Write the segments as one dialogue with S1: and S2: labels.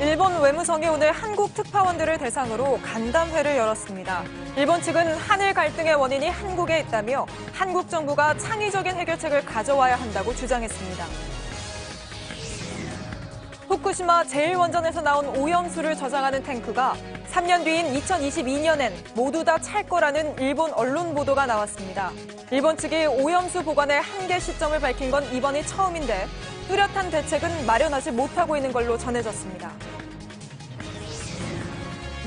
S1: 일본 외무성이 오늘 한국 특파원들을 대상으로 간담회를 열었습니다. 일본 측은 한일 갈등의 원인이 한국에 있다며 한국 정부가 창의적인 해결책을 가져와야 한다고 주장했습니다. 후쿠시마 제1원전에서 나온 오염수를 저장하는 탱크가 3년 뒤인 2022년엔 모두 다 찰 거라는 일본 언론 보도가 나왔습니다. 일본 측이 오염수 보관의 한계 시점을 밝힌 건 이번이 처음인데 뚜렷한 대책은 마련하지 못하고 있는 걸로 전해졌습니다.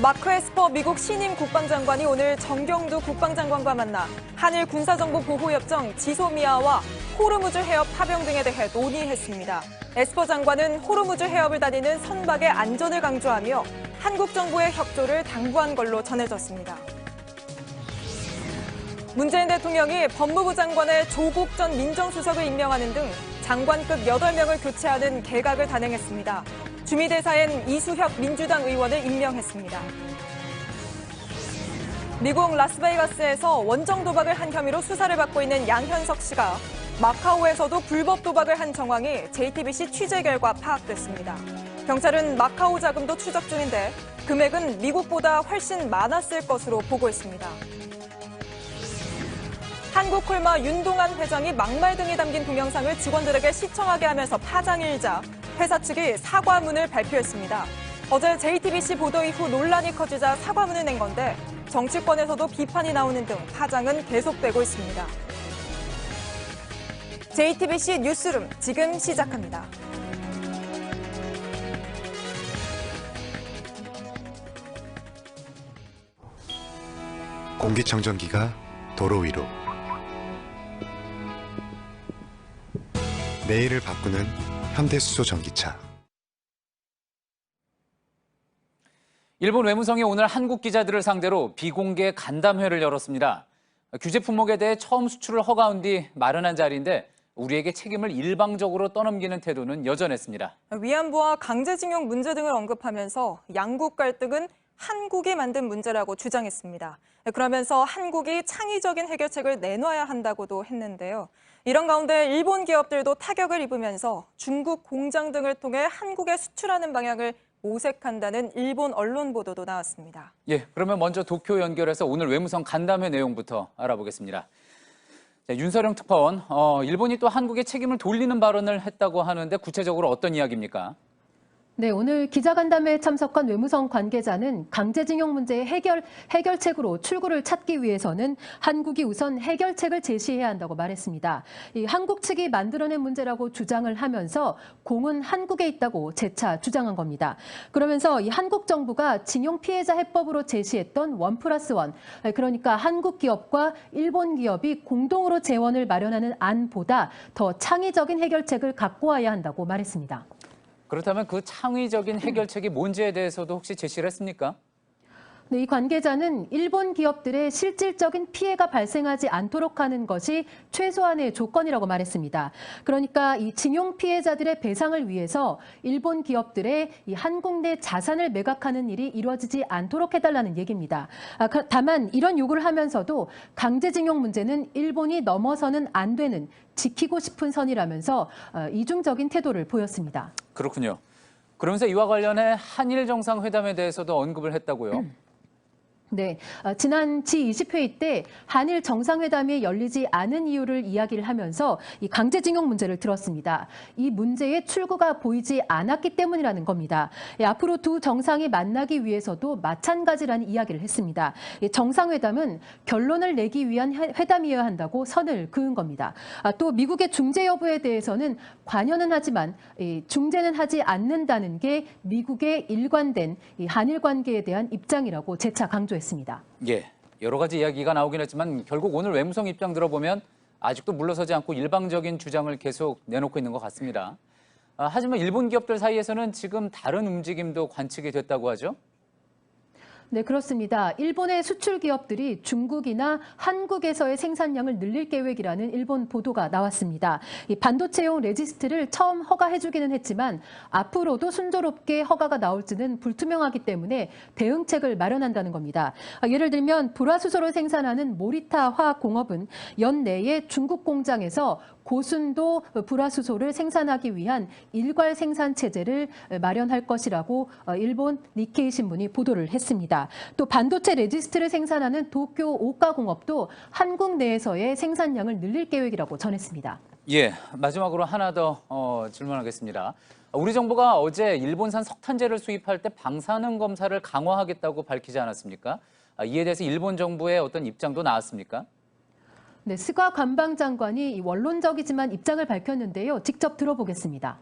S1: 마크 에스퍼 미국 신임 국방장관이 오늘 정경두 국방장관과 만나 한일 군사정보 보호협정 지소미아와 호르무즈 해협 파병 등에 대해 논의했습니다. 에스퍼 장관은 호르무즈 해협을 다니는 선박의 안전을 강조하며 한국 정부의 협조를 당부한 걸로 전해졌습니다. 문재인 대통령이 법무부 장관의 조국 전 민정수석을 임명하는 등 장관급 8명을 교체하는 개각을 단행했습니다. 주미대사엔 이수혁 민주당 의원을 임명했습니다. 미국 라스베이거스에서 원정 도박을 한 혐의로 수사를 받고 있는 양현석 씨가 마카오에서도 불법 도박을 한 정황이 JTBC 취재 결과 파악됐습니다. 경찰은 마카오 자금도 추적 중인데 금액은 미국보다 훨씬 많았을 것으로 보고 있습니다. 한국콜마 윤동한 회장이 막말 등이 담긴 동영상을 직원들에게 시청하게 하면서 파장이 일자 회사 측이 사과문을 발표했습니다. 어제 JTBC 보도 이후 논란이 커지자 사과문을 낸 건데 정치권에서도 비판이 나오는 등 파장은 계속되고 있습니다. JTBC 뉴스룸 지금 시작합니다.
S2: 공기청정기가 도로 위로 내일을 바꾸는 현대수소 전기차.
S3: 일본 외무성이 오늘 한국 기자들을 상대로 비공개 간담회를 열었습니다. 규제 품목에 대해 처음 수출을 허가한 뒤 마련한 자리인데 우리에게 책임을 일방적으로 떠넘기는 태도는 여전했습니다.
S1: 위안부와 강제징용 문제 등을 언급하면서 양국 갈등은 한국이 만든 문제라고 주장했습니다. 그러면서 한국이 창의적인 해결책을 내놔야 한다고도 했는데요. 이런 가운데 일본 기업들도 타격을 입으면서 중국 공장 등을 통해 한국에 수출하는 방향을 모색한다는 일본 언론 보도도 나왔습니다.
S3: 예, 그러면 먼저 도쿄 연결해서 오늘 외무성 간담회 내용부터 알아보겠습니다. 자, 윤서령 특파원, 일본이 또 한국에 책임을 돌리는 발언을 했다고 하는데 구체적으로 어떤 이야기입니까?
S4: 네, 오늘 기자간담회에 참석한 외무성 관계자는 강제징용 문제의 해결책으로 출구를 찾기 위해서는 한국이 우선 해결책을 제시해야 한다고 말했습니다. 이 한국 측이 만들어낸 문제라고 주장을 하면서 공은 한국에 있다고 재차 주장한 겁니다. 그러면서 이 한국 정부가 징용 피해자 해법으로 제시했던 1+1, 그러니까 한국 기업과 일본 기업이 공동으로 재원을 마련하는 안보다 더 창의적인 해결책을 갖고 와야 한다고 말했습니다.
S3: 그렇다면 그 창의적인 해결책이 뭔지에 대해서도 혹시 제시를 했습니까?
S4: 네, 이 관계자는 일본 기업들의 실질적인 피해가 발생하지 않도록 하는 것이 최소한의 조건이라고 말했습니다. 그러니까 이 징용 피해자들의 배상을 위해서 일본 기업들의 이 한국 내 자산을 매각하는 일이 이루어지지 않도록 해달라는 얘기입니다. 다만 이런 요구를 하면서도 강제징용 문제는 일본이 넘어서는 안 되는 지키고 싶은 선이라면서 이중적인 태도를 보였습니다.
S3: 그렇군요. 그러면서 이와 관련해 한일 정상회담에 대해서도 언급을 했다고요?
S4: 네, 지난 G20회의 때 한일 정상회담이 열리지 않은 이유를 이야기를 하면서 이 강제징용 문제를 들었습니다. 이 문제의 출구가 보이지 않았기 때문이라는 겁니다. 앞으로 두 정상이 만나기 위해서도 마찬가지라는 이야기를 했습니다. 정상회담은 결론을 내기 위한 회담이어야 한다고 선을 그은 겁니다. 또 미국의 중재 여부에 대해서는 관여는 하지만 중재는 하지 않는다는 게 미국의 일관된 이 한일 관계에 대한 입장이라고 재차 강조했습니다.
S3: 예, 여러 가지 이야기가 나오긴 했지만 결국 오늘 외무성 입장 들어보면 아직도 물러서지 않고 일방적인 주장을 계속 내놓고 있는 것 같습니다. 하지만 일본 기업들 사이에서는 지금 다른 움직임도 관측이 됐다고 하죠?
S4: 네, 그렇습니다. 일본의 수출 기업들이 중국이나 한국에서의 생산량을 늘릴 계획이라는 일본 보도가 나왔습니다. 이 반도체용 레지스트를 처음 허가해주기는 했지만 앞으로도 순조롭게 허가가 나올지는 불투명하기 때문에 대응책을 마련한다는 겁니다. 예를 들면 불화수소를 생산하는 모리타 화학공업은 연내에 중국 공장에서 고순도 불화수소를 생산하기 위한 일괄 생산 체제를 마련할 것이라고 일본 니케이 신문이 보도를 했습니다. 또 반도체 레지스트를 생산하는 도쿄 오카공업도 한국 내에서의 생산량을 늘릴 계획이라고 전했습니다.
S3: 예, 마지막으로 하나 더 질문하겠습니다. 우리 정부가 어제 일본산 석탄재를 수입할 때 방사능 검사를 강화하겠다고 밝히지 않았습니까? 이에 대해서 일본 정부의 어떤 입장도 나왔습니까?
S4: 네, 스가 관방장관이 원론적이지만 입장을 밝혔는데요. 직접 들어보겠습니다.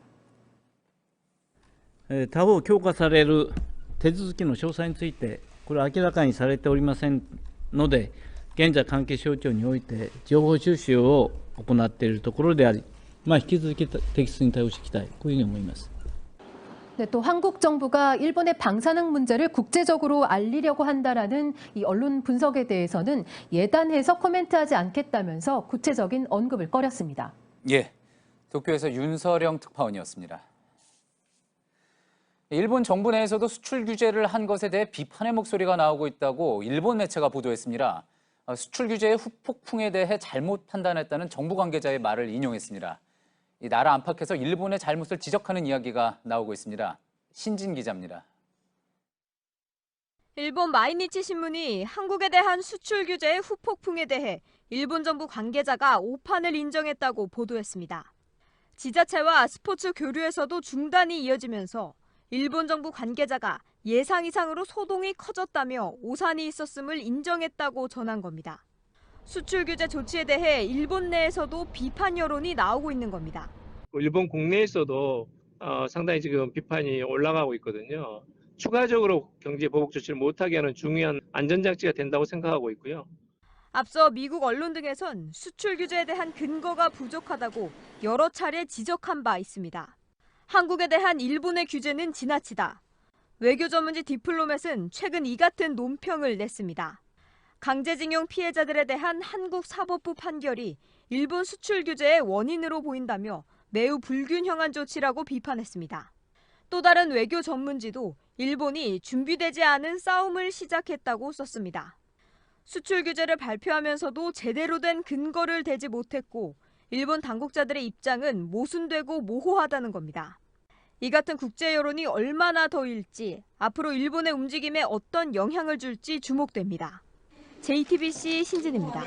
S5: 他方強化される手続きの詳細について、これは明らかにされておりませんので、現在関係省庁において情報収集を行っているところであり、引き続き適切に対応していきたい、こういうふうに思います。
S4: 네, 또 한국 정부가 일본의 방사능 문제를 국제적으로 알리려고 한다라는 이 언론 분석에 대해서는 예단해서 코멘트하지 않겠다면서 구체적인 언급을 꺼렸습니다.
S3: 예, 도쿄에서 윤서령 특파원이었습니다. 일본 정부 내에서도 수출 규제를 한 것에 대해 비판의 목소리가 나오고 있다고 일본 매체가 보도했습니다. 수출 규제의 후폭풍에 대해 잘못 판단했다는 정부 관계자의 말을 인용했습니다. 이 나라 안팎에서 일본의 잘못을 지적하는 이야기가 나오고 있습니다. 신진 기자입니다.
S6: 일본 마이니치 신문이 한국에 대한 수출 규제의 후폭풍에 대해 일본 정부 관계자가 오판을 인정했다고 보도했습니다. 지자체와 스포츠 교류에서도 중단이 이어지면서 일본 정부 관계자가 예상 이상으로 소동이 커졌다며 오산이 있었음을 인정했다고 전한 겁니다. 수출 규제 조치에 대해 일본 내에서도 비판 여론이 나오고 있는 겁니다.
S7: 일본 국내에서도 상당히 지금 비판이 올라가고 있거든요. 추가적으로 경제 보복 조치를 못하게 하는 중요한 안전장치가 된다고 생각하고 있고요.
S6: 앞서 미국 언론 등에선 수출 규제에 대한 근거가 부족하다고 여러 차례 지적한 바 있습니다. 한국에 대한 일본의 규제는 지나치다. 외교 전문지 디플로맷은 최근 이 같은 논평을 냈습니다. 강제징용 피해자들에 대한 한국 사법부 판결이 일본 수출 규제의 원인으로 보인다며 매우 불균형한 조치라고 비판했습니다. 또 다른 외교 전문지도 일본이 준비되지 않은 싸움을 시작했다고 썼습니다. 수출 규제를 발표하면서도 제대로 된 근거를 대지 못했고 일본 당국자들의 입장은 모순되고 모호하다는 겁니다. 이 같은 국제 여론이 얼마나 더 일지 앞으로 일본의 움직임에 어떤 영향을 줄지 주목됩니다. JTBC 신진입니다.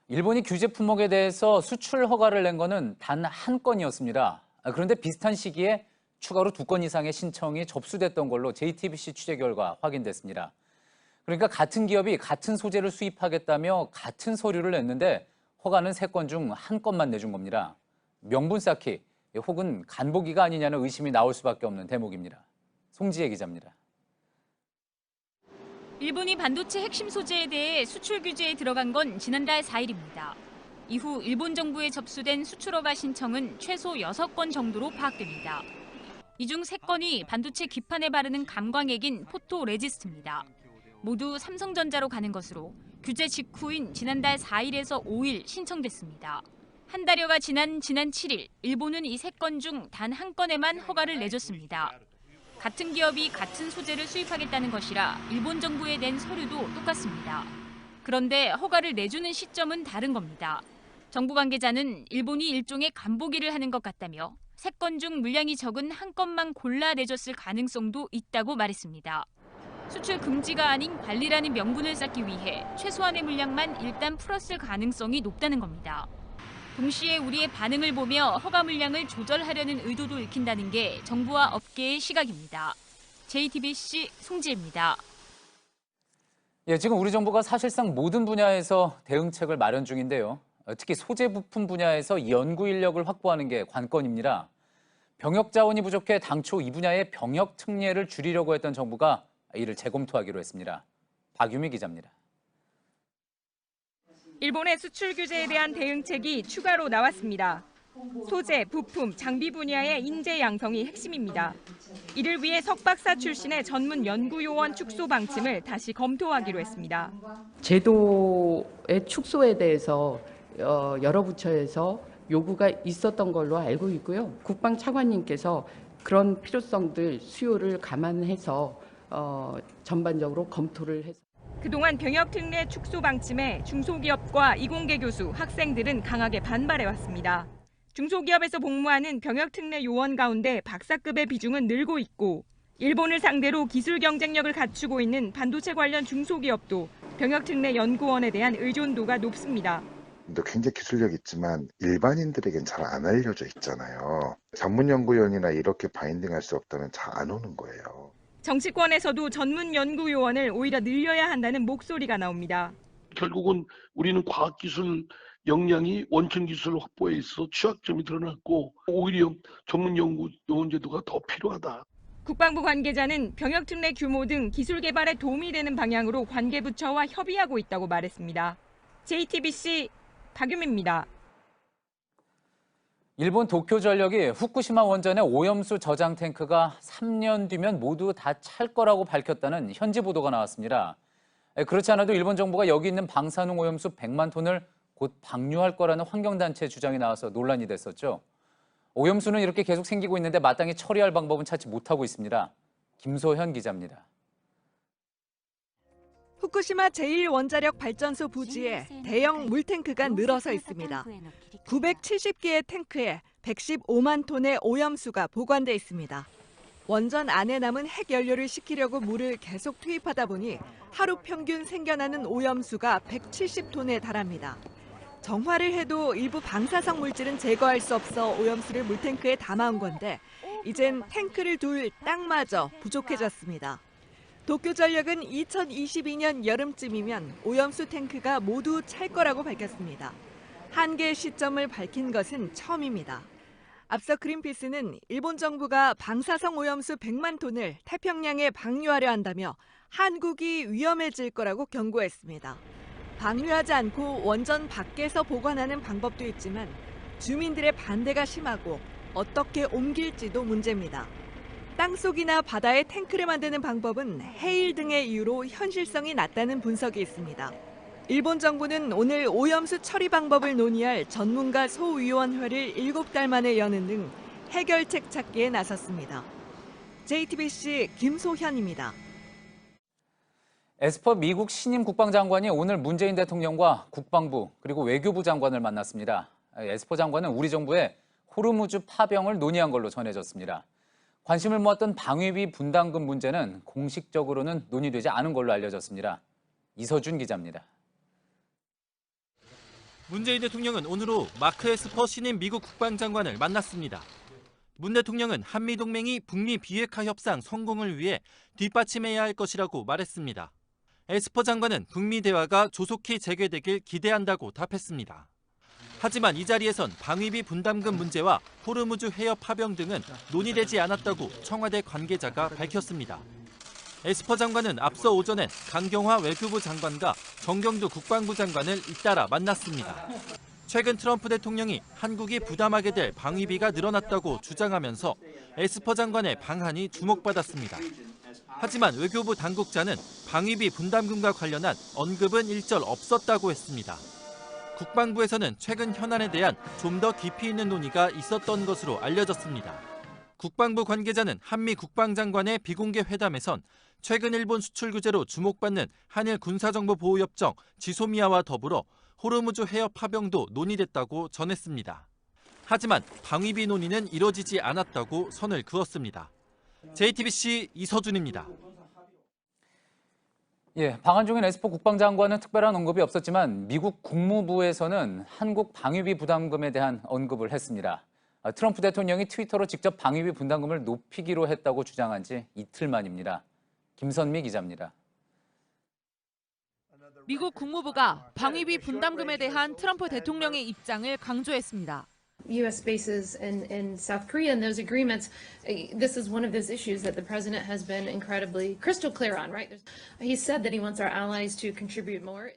S3: 일본이 규제 품목에 대해서 수출 허가를 낸 것은 단 한 건이었습니다. 그런데 비슷한 시기에 추가로 2건 이상의 신청이 접수됐던 걸로 JTBC 취재 결과 확인됐습니다. 그러니까 같은 기업이 같은 소재를 수입하겠다며 같은 서류를 냈는데 허가는 3건 중 1건만 내준 겁니다. 명분 쌓기 혹은 간보기가 아니냐는 의심이 나올 수밖에 없는 대목입니다. 송지혜 기자입니다.
S8: 일본이 반도체 핵심 소재에 대해 수출 규제에 들어간 건 지난달 4일입니다. 이후 일본 정부에 접수된 수출 허가 신청은 최소 6건 정도로 파악됩니다. 이 중 3건이 반도체 기판에 바르는 감광액인 포토 레지스트입니다. 모두 삼성전자로 가는 것으로 규제 직후인 지난달 4일에서 5일 신청됐습니다. 한 달여가 지난 7일, 일본은 이 3건 중 단 1건에만 허가를 내줬습니다. 같은 기업이 같은 소재를 수입하겠다는 것이라 일본 정부에 낸 서류도 똑같습니다. 그런데 허가를 내주는 시점은 다른 겁니다. 정부 관계자는 일본이 일종의 간보기를 하는 것 같다며 3건 중 물량이 적은 1건만 골라 내줬을 가능성도 있다고 말했습니다. 수출 금지가 아닌 관리라는 명분을 쌓기 위해 최소한의 물량만 일단 풀었을 가능성이 높다는 겁니다. 동시에 우리의 반응을 보며 허가 물량을 조절하려는 의도도 읽힌다는 게 정부와 업계의 시각입니다. JTBC 송지혜입니다.
S3: 예, 지금 우리 정부가 사실상 모든 분야에서 대응책을 마련 중인데요. 특히 소재 부품 분야에서 연구 인력을 확보하는 게 관건입니다. 병역 자원이 부족해 당초 이 분야의 병역 특례를 줄이려고 했던 정부가 이를 재검토하기로 했습니다. 박유미 기자입니다.
S9: 일본의 수출 규제에 대한 대응책이 추가로 나왔습니다. 소재, 부품, 장비 분야의 인재 양성이 핵심입니다. 이를 위해 석박사 출신의 전문 연구요원 축소 방침을 다시 검토하기로 했습니다.
S10: 제도의 축소에 대해서 여러 부처에서 요구가 있었던 걸로 알고 있고요. 국방차관님께서 그런 필요성들, 수요를 감안해서 전반적으로 검토를 해서
S9: 그동안 병역 특례 축소 방침에 중소기업과 이공계 교수, 학생들은 강하게 반발해왔습니다. 중소기업에서 복무하는 병역 특례 요원 가운데 박사급의 비중은 늘고 있고 일본을 상대로 기술 경쟁력을 갖추고 있는 반도체 관련 중소기업도 병역특례 연구원에 대한 의존도가 높습니다.
S11: 굉장히 기술력 있지만 일반인들에겐 잘 안 알려져 있잖아요. 전문 연구원이나 이렇게 바인딩할 수 없다면 잘 안 오는 거예요.
S9: 정치권에서도 전문 연구 요원을 오히려 늘려야 한다는 목소리가 나옵니다.
S12: 결국은 우리는 과학기술 역량이 원천 기술 확보에 있어 취약점이 드러났고 오히려 전문 연구 요원 제도가 더 필요하다.
S9: 국방부 관계자는 병역특례 규모 등 기술 개발에 도움이 되는 방향으로 관계부처와 협의하고 있다고 말했습니다. JTBC 박유미입니다.
S3: 일본 도쿄전력이 후쿠시마 원전의 오염수 저장 탱크가 3년 뒤면 모두 다 찰 거라고 밝혔다는 현지 보도가 나왔습니다. 그렇지 않아도 일본 정부가 여기 있는 방사능 오염수 100만 톤을 곧 방류할 거라는 환경단체 주장이 나와서 논란이 됐었죠. 오염수는 이렇게 계속 생기고 있는데 마땅히 처리할 방법은 찾지 못하고 있습니다. 김소현 기자입니다.
S13: 후쿠시마 제1원자력 발전소 부지에 대형 물탱크가 늘어서 있습니다. 970개의 탱크에 115만 톤의 오염수가 보관돼 있습니다. 원전 안에 남은 핵연료를 식히려고 물을 계속 투입하다 보니 하루 평균 생겨나는 오염수가 170톤에 달합니다. 정화를 해도 일부 방사성 물질은 제거할 수 없어 오염수를 물탱크에 담아온 건데 이젠 탱크를 둘 땅마저 부족해졌습니다. 도쿄전력은 2022년 여름쯤이면 오염수 탱크가 모두 찰 거라고 밝혔습니다. 한계 시점을 밝힌 것은 처음입니다. 앞서 그린피스는 일본 정부가 방사성 오염수 100만 톤을 태평양에 방류하려 한다며 한국이 위험해질 거라고 경고했습니다. 방류하지 않고 원전 밖에서 보관하는 방법도 있지만 주민들의 반대가 심하고 어떻게 옮길지도 문제입니다. 땅속이나 바다에 탱크를 만드는 방법은 해일 등의 이유로 현실성이 낮다는 분석이 있습니다. 일본 정부는 오늘 오염수 처리 방법을 논의할 전문가 소위원회를 7달 만에 여는 등 해결책 찾기에 나섰습니다. JTBC 김소현입니다.
S3: 에스퍼 미국 신임 국방장관이 오늘 문재인 대통령과 국방부 그리고 외교부 장관을 만났습니다. 에스퍼 장관은 우리 정부의 호르무즈 파병을 논의한 걸로 전해졌습니다. 관심을 모았던 방위비 분담금 문제는 공식적으로는 논의되지 않은 걸로 알려졌습니다. 이서준 기자입니다.
S14: 문재인 대통령은 오늘 오후 마크 에스퍼 신임 미국 국방장관을 만났습니다. 문 대통령은 한미동맹이 북미 비핵화 협상 성공을 위해 뒷받침해야 할 것이라고 말했습니다. 에스퍼 장관은 북미 대화가 조속히 재개되길 기대한다고 답했습니다. 하지만 이 자리에선 방위비 분담금 문제와 호르무즈 해협 파병 등은 논의되지 않았다고 청와대 관계자가 밝혔습니다. 에스퍼 장관은 앞서 오전엔 강경화 외교부 장관과 정경두 국방부 장관을 잇따라 만났습니다. 최근 트럼프 대통령이 한국이 부담하게 될 방위비가 늘어났다고 주장하면서 에스퍼 장관의 방한이 주목받았습니다. 하지만 외교부 당국자는 방위비 분담금과 관련한 언급은 일절 없었다고 했습니다. 국방부에서는 최근 현안에 대한 좀 더 깊이 있는 논의가 있었던 것으로 알려졌습니다. 국방부 관계자는 한미 국방장관의 비공개 회담에선 최근 일본 수출 규제로 주목받는 한일 군사정보보호협정 지소미아와 더불어 호르무즈 해협 파병도 논의됐다고 전했습니다. 하지만 방위비 논의는 이뤄지지 않았다고 선을 그었습니다. JTBC 이서준입니다.
S3: 방한 중인 에스퍼 국방장관은 특별한 언급이 없었지만 미국 국무부에서는 한국 방위비 부담금에 대한 언급을 했습니다. 트럼프 대통령이 트위터로 직접 방위비 분담금을 높이기로 했다고 주장한 지 이틀 만입니다. 김선미 기자입니다.
S15: 미국 국무부가 방위비 분담금에 대한 트럼프 대통령의 입장을 강조했습니다.
S16: U.S. bases in South Korea and those agreements, this is one of those issues that the president has been incredibly crystal clear on, right? He said that he wants our allies to contribute more.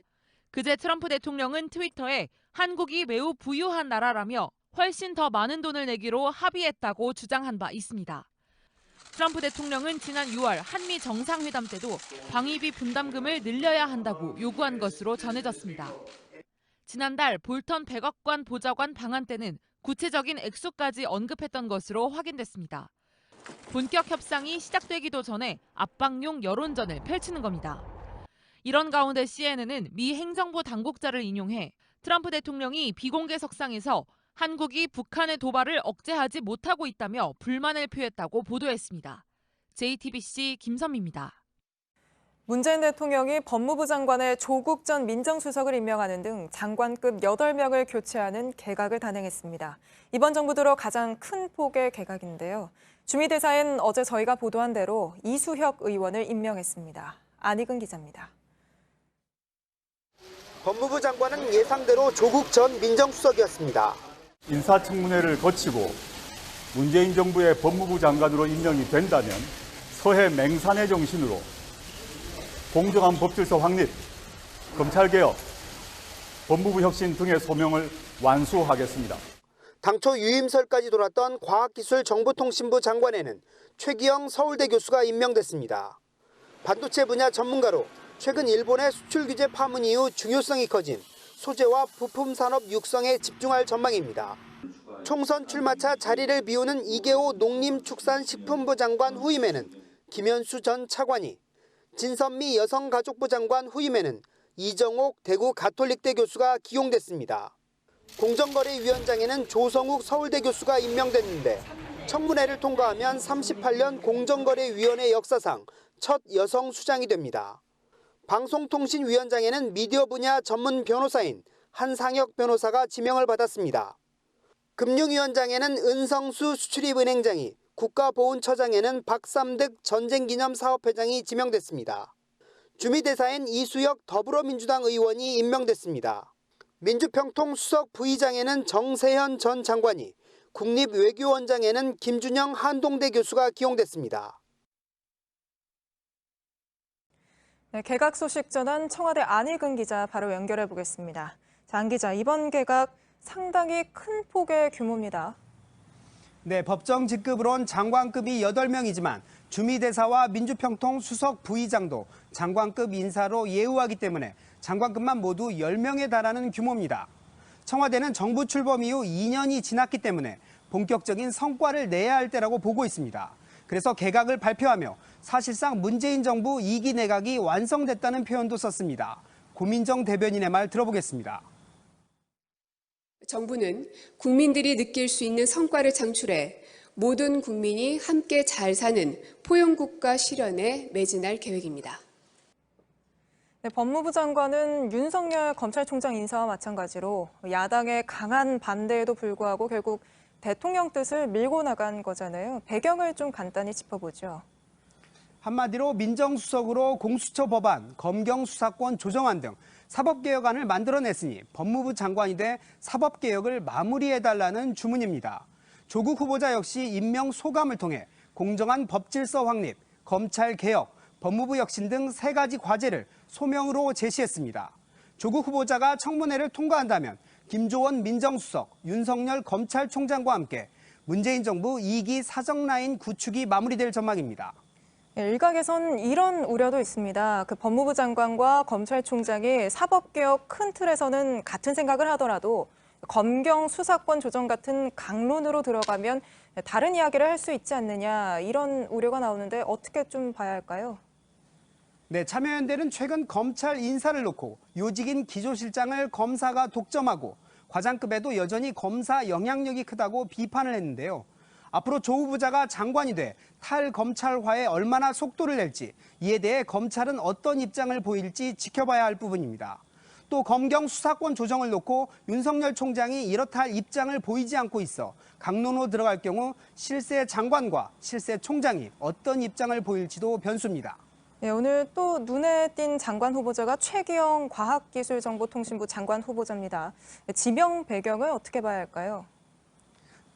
S15: 그제 트럼프 대통령은 트위터에 한국이 매우 부유한 나라라며 훨씬 더 많은 돈을 내기로 합의했다고 주장한 바 있습니다. 트럼프 대통령은 지난 6월 한미 정상회담 때도 방위비 분담금을 늘려야 한다고 요구한 것으로 전해졌습니다. 지난달 볼턴 백악관 보좌관 방한 때는 구체적인 액수까지 언급했던 것으로 확인됐습니다. 본격 협상이 시작되기도 전에 압박용 여론전을 펼치는 겁니다. 이런 가운데 CNN은 미 행정부 당국자를 인용해 트럼프 대통령이 비공개 석상에서 한국이 북한의 도발을 억제하지 못하고 있다며 불만을 표했다고 보도했습니다. JTBC 김선미입니다.
S1: 문재인 대통령이 법무부 장관에 조국 전 민정수석을 임명하는 등 장관급 8명을 교체하는 개각을 단행했습니다. 이번 정부 들어 가장 큰 폭의 개각인데요. 주미대사엔 어제 저희가 보도한 대로 이수혁 의원을 임명했습니다. 안익은 기자입니다.
S17: 법무부 장관은 예상대로 조국 전 민정수석이었습니다.
S18: 인사청문회를 거치고 문재인 정부의 법무부 장관으로 임명이 된다면 서해 맹산의 정신으로 공정한 법질서 확립, 검찰개혁, 법무부 혁신 등의 소명을 완수하겠습니다.
S17: 당초 유임설까지 돌았던 과학기술정보통신부 장관에는 최기영 서울대 교수가 임명됐습니다. 반도체 분야 전문가로 최근 일본의 수출 규제 파문 이후 중요성이 커진 소재와 부품 산업 육성에 집중할 전망입니다. 총선 출마차 자리를 비우는 이계호 농림축산식품부 장관 후임에는 김현수 전 차관이, 진선미 여성가족부 장관 후임에는 이정옥 대구 가톨릭대 교수가 기용됐습니다. 공정거래위원장에는 조성욱 서울대 교수가 임명됐는데 청문회를 통과하면 38년 공정거래위원회 역사상 첫 여성 수장이 됩니다. 방송통신위원장에는 미디어 분야 전문 변호사인 한상혁 변호사가 지명을 받았습니다. 금융위원장에는 은성수 수출입은행장이, 국가보훈처장에는 박삼득 전쟁기념사업회장이 지명됐습니다. 주미대사엔 이수혁 더불어민주당 의원이 임명됐습니다. 민주평통 수석 부의장에는 정세현 전 장관이, 국립외교원장에는 김준영 한동대 교수가 기용됐습니다.
S1: 네, 개각 소식 전한 청와대 안익은 기자 바로 연결해 보겠습니다. 안 기자, 이번 개각 상당히 큰 폭의 규모입니다.
S19: 네, 법정 직급으론 장관급이 8명이지만 주미대사와 민주평통 수석 부의장도 장관급 인사로 예우하기 때문에 장관급만 모두 10명에 달하는 규모입니다. 청와대는 정부 출범 이후 2년이 지났기 때문에 본격적인 성과를 내야 할 때라고 보고 있습니다. 그래서 개각을 발표하며 사실상 문재인 정부 2기 내각이 완성됐다는 표현도 썼습니다. 고민정 대변인의 말 들어보겠습니다.
S20: 정부는 국민들이 느낄 수 있는 성과를 창출해 모든 국민이 함께 잘 사는 포용국가 실현에 매진할 계획입니다.
S1: 네, 법무부 장관은 윤석열 검찰총장 인사와 마찬가지로 야당의 강한 반대에도 불구하고 결국 대통령 뜻을 밀고 나간 거잖아요. 배경을 좀 간단히 짚어보죠.
S19: 한마디로 민정수석으로 공수처 법안, 검경수사권 조정안 등 사법개혁안을 만들어냈으니 법무부 장관이 돼 사법개혁을 마무리해달라는 주문입니다. 조국 후보자 역시 임명 소감을 통해 공정한 법질서 확립, 검찰개혁, 법무부 혁신 등 3가지 과제를 소명으로 제시했습니다. 조국 후보자가 청문회를 통과한다면 김조원 민정수석, 윤석열 검찰총장과 함께 문재인 정부 2기 사정라인 구축이 마무리될 전망입니다.
S1: 일각에선 이런 우려도 있습니다. 법무부 장관과 검찰총장이 사법개혁 큰 틀에서는 같은 생각을 하더라도 검경 수사권 조정 같은 강론으로 들어가면 다른 이야기를 할 수 있지 않느냐, 이런 우려가 나오는데 어떻게 좀 봐야 할까요?
S19: 네, 참여연대는 최근 검찰 인사를 놓고 요직인 기조실장을 검사가 독점하고 과장급에도 여전히 검사 영향력이 크다고 비판을 했는데요. 앞으로 조 후보자가 장관이 돼 탈검찰화에 얼마나 속도를 낼지, 이에 대해 검찰은 어떤 입장을 보일지 지켜봐야 할 부분입니다. 또 검경 수사권 조정을 놓고 윤석열 총장이 이렇다 할 입장을 보이지 않고 있어 강론으로 들어갈 경우 실세 장관과 실세 총장이 어떤 입장을 보일지도 변수입니다.
S1: 네, 오늘 또 눈에 띈 장관 후보자가 최기영 과학기술정보통신부 장관 후보자입니다. 지명 배경을 어떻게 봐야 할까요?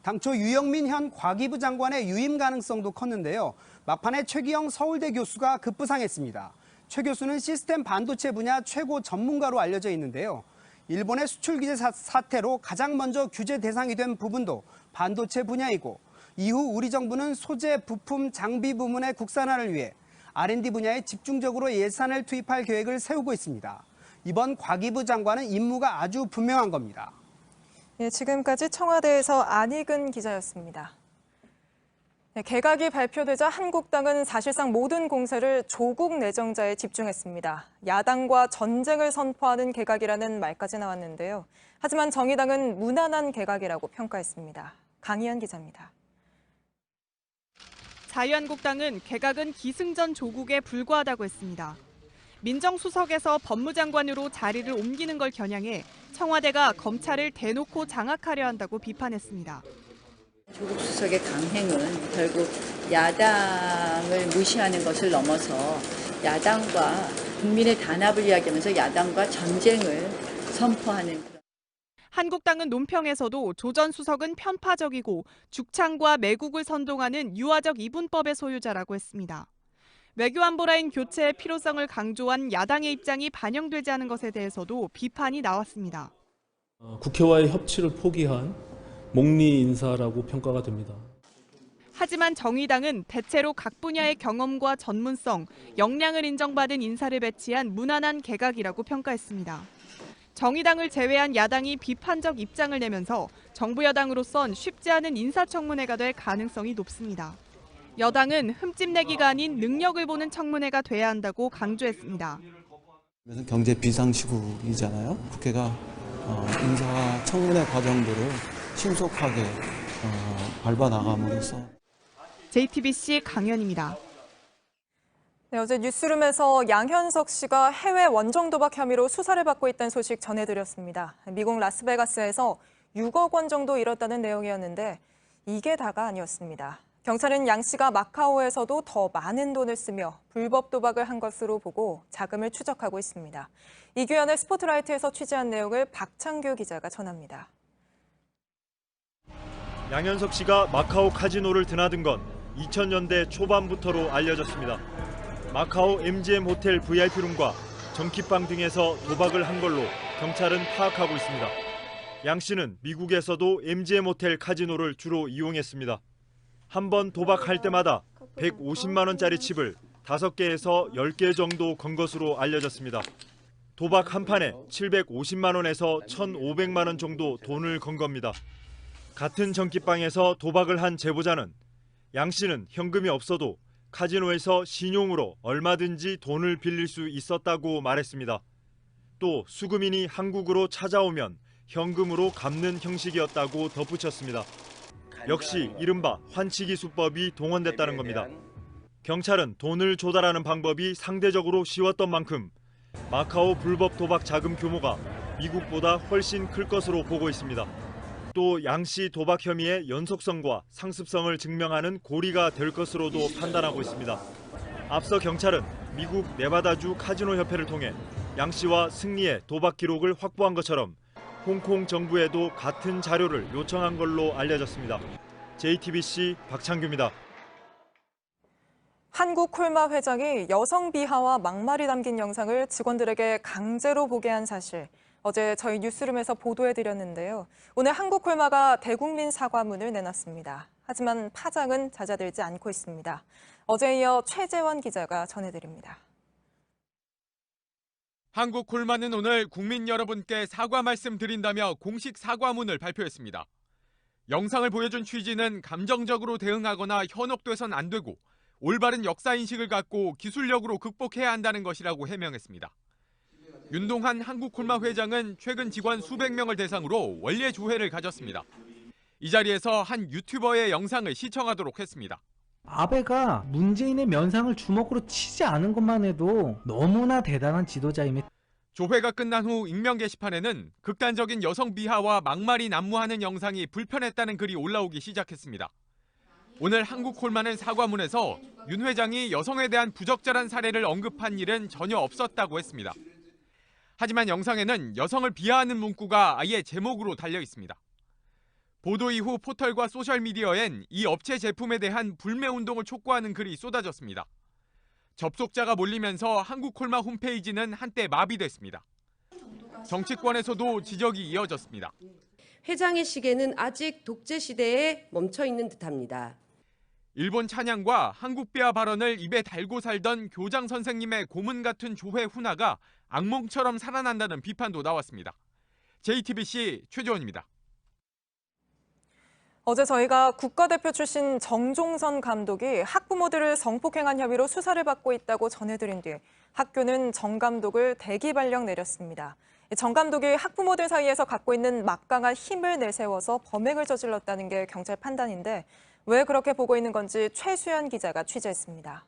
S19: 당초 유영민 현 과기부 장관의 유임 가능성도 컸는데요. 막판에 최기영 서울대 교수가 급부상했습니다. 최 교수는 시스템 반도체 분야 최고 전문가로 알려져 있는데요. 일본의 수출 규제 사태로 가장 먼저 규제 대상이 된 부분도 반도체 분야이고, 이후 우리 정부는 소재, 부품, 장비 부문의 국산화를 위해 R&D 분야에 집중적으로 예산을 투입할 계획을 세우고 있습니다. 이번 과기부 장관은 임무가 아주 분명한 겁니다. 네,
S1: 지금까지 청와대에서 안익은 기자였습니다. 네, 개각이 발표되자 한국당은 사실상 모든 공세를 조국 내정자에 집중했습니다. 야당과 전쟁을 선포하는 개각이라는 말까지 나왔는데요. 하지만 정의당은 무난한 개각이라고 평가했습니다. 강희연 기자입니다.
S9: 자유한국당은 개각은 기승전 조국에 불과하다고 했습니다. 민정수석에서 법무장관으로 자리를 옮기는 걸 겨냥해 청와대가 검찰을 대놓고 장악하려 한다고 비판했습니다.
S21: 조국 수석의 강행은 결국 야당을 무시하는 것을 넘어서 야당과 국민의 단합을 이야기하면서 야당과 전쟁을 선포하는 그런.
S9: 한국당은 논평에서도 조 전 수석은 편파적이고 죽창과 매국을 선동하는 유화적 이분법의 소유자라고 했습니다. 외교안보라인 교체의 필요성을 강조한 야당의 입장이 반영되지 않은 것에 대해서도 비판이 나왔습니다.
S22: 국회와의 협치를 포기한 목리 인사라고 평가가 됩니다.
S9: 하지만 정의당은 대체로 각 분야의 경험과 전문성, 역량을 인정받은 인사를 배치한 무난한 개각이라고 평가했습니다. 정의당을 제외한 야당이 비판적 입장을 내면서 정부 여당으로선 쉽지 않은 인사청문회가 될 가능성이 높습니다. 여당은 흠집내기가 아닌 능력을 보는 청문회가 돼야 한다고 강조했습니다.
S23: 경제 비상시국이잖아요. 국회가 인사 청문회 과정들을 신속하게 밟아 나감으로써.
S9: JTBC 강연입니다.
S1: 네, 어제 뉴스룸에서 양현석 씨가 해외 원정 도박 혐의로 수사를 받고 있다는 소식 전해드렸습니다. 미국 라스베가스에서 6억 원 정도 잃었다는 내용이었는데 이게 다가 아니었습니다. 경찰은 양 씨가 마카오에서도 더 많은 돈을 쓰며 불법 도박을 한 것으로 보고 자금을 추적하고 있습니다. 이규현의 스포트라이트에서 취재한 내용을 박창규 기자가 전합니다.
S24: 양현석 씨가 마카오 카지노를 드나든 건 2000년대 초반부터로 알려졌습니다. 마카오 MGM 호텔 VIP룸과 전키방 등에서 도박을 한 걸로 경찰은 파악하고 있습니다. 양 씨는 미국에서도 MGM 호텔 카지노를 주로 이용했습니다. 한 번 도박할 때마다 150만 원짜리 칩을 5개에서 10개 정도 건 것으로 알려졌습니다. 도박 한 판에 750만 원에서 1,500만 원 정도 돈을 건 겁니다. 같은 전기방에서 도박을 한 제보자는 양 씨는 현금이 없어도 카지노에서 신용으로 얼마든지 돈을 빌릴 수 있었다고 말했습니다. 또 수금인이 한국으로 찾아오면 현금으로 갚는 형식이었다고 덧붙였습니다. 역시 이른바 환치기 수법이 동원됐다는 겁니다. 경찰은 돈을 조달하는 방법이 상대적으로 쉬웠던 만큼 마카오 불법 도박 자금 규모가 미국보다 훨씬 클 것으로 보고 있습니다. 또 양 씨 도박 혐의의 연속성과 상습성을 증명하는 고리가 될 것으로도 판단하고 있습니다. 앞서 경찰은 미국 네바다주 카지노 협회를 통해 양 씨와 승리의 도박 기록을 확보한 것처럼 홍콩 정부에도 같은 자료를 요청한 걸로 알려졌습니다. JTBC 박창규입니다.
S1: 한국콜마 회장이 여성 비하와 막말이 담긴 영상을 직원들에게 강제로 보게 한 사실, 어제 저희 뉴스룸에서 보도해드렸는데요. 오늘 한국콜마가 대국민 사과문을 내놨습니다. 하지만 파장은 잦아들지 않고 있습니다. 어제에 이어 최재원 기자가 전해드립니다.
S25: 한국콜마는 오늘 국민 여러분께 사과 말씀드린다며 공식 사과문을 발표했습니다. 영상을 보여준 취지는 감정적으로 대응하거나 현혹돼선 안 되고 올바른 역사인식을 갖고 기술력으로 극복해야 한다는 것이라고 해명했습니다. 윤동한 한국콜마 회장은 최근 직원 수백 명을 대상으로 원례 조회를 가졌습니다. 이 자리에서 한 유튜버의 영상을 시청하도록 했습니다.
S26: 아베가 문재인의 면상을 주먹으로 치지 않은 것만 해도 너무나 대단한 지도자임에.
S25: 조회가 끝난 후 익명 게시판에는 극단적인 여성 비하와 막말이 난무하는 영상이 불편했다는 글이 올라오기 시작했습니다. 오늘 한국콜마는 사과문에서 윤 회장이 여성에 대한 부적절한 사례를 언급한 일은 전혀 없었다고 했습니다. 하지만 영상에는 여성을 비하하는 문구가 아예 제목으로 달려 있습니다. 보도 이후 포털과 소셜미디어엔 이 업체 제품에 대한 불매운동을 촉구하는 글이 쏟아졌습니다. 접속자가 몰리면서 한국콜마 홈페이지는 한때 마비됐습니다. 정치권에서도 지적이 이어졌습니다.
S27: 회장의 시계는 아직 독재 시대에 멈춰 있는 듯합니다.
S25: 일본 찬양과 한국 비하 발언을 입에 달고 살던 교장 선생님의 고문 같은 조회 훈화가 악몽처럼 살아난다는 비판도 나왔습니다. JTBC 최재원입니다.
S1: 어제 저희가 국가대표 출신 정종선 감독이 학부모들을 성폭행한 혐의로 수사를 받고 있다고 전해드린 뒤 학교는 정 감독을 대기 발령 내렸습니다. 정 감독이 학부모들 사이에서 갖고 있는 막강한 힘을 내세워서 범행을 저질렀다는 게 경찰 판단인데 왜 그렇게 보고 있는 건지 최수연 기자가 취재했습니다.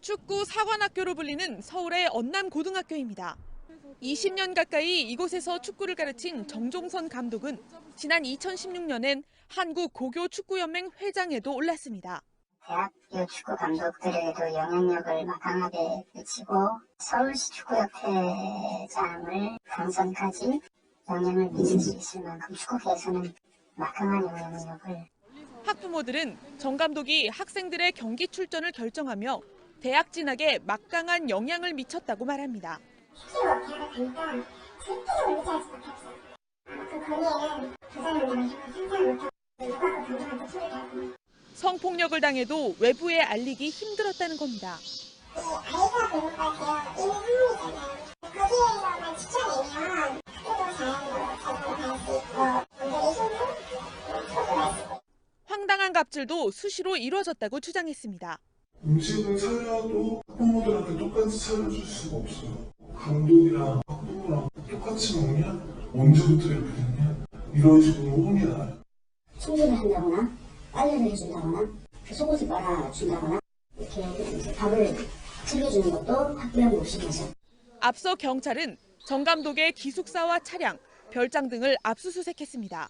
S2: 축구 사관학교로 불리는 서울의 언남고등학교입니다. 20년 가까이 이곳에서 축구를 가르친 정종선 감독은 지난 2016년엔 한국고교축구연맹 회장에도 올랐습니다.
S4: 대학교 축구 감독들에게도 영향력을 막강하게 미치고 서울시 축구협회장을 당선까지 영향을 미칠 수 있을 만큼 축구계에서는 막강한 영향력을.
S2: 학부모들은 정 감독이 학생들의 경기 출전을 결정하며 대학 진학에 막강한 영향을 미쳤다고 말합니다. 성폭력을 당해도 외부에 알리기 힘들었다는 겁니다. 황당한 갑질도 수시로 이루어졌다고 주장했습니다.
S5: 음식을 사려도 학부모들한테 똑같이 차려줄 수가 없어요. 감독이랑 학부모랑 똑같이 먹냐? 언제부터 이렇게 됐냐? 이런 식으로 혼이 나요.
S6: 충전을 한다거나 빨래를 해준다거나 속옷을 빨아준다거나 이렇게 이제 밥을 챙겨주는 것도 학부형 모습이죠.
S2: 앞서 경찰은 정 감독의 기숙사와 차량, 별장 등을 압수수색했습니다.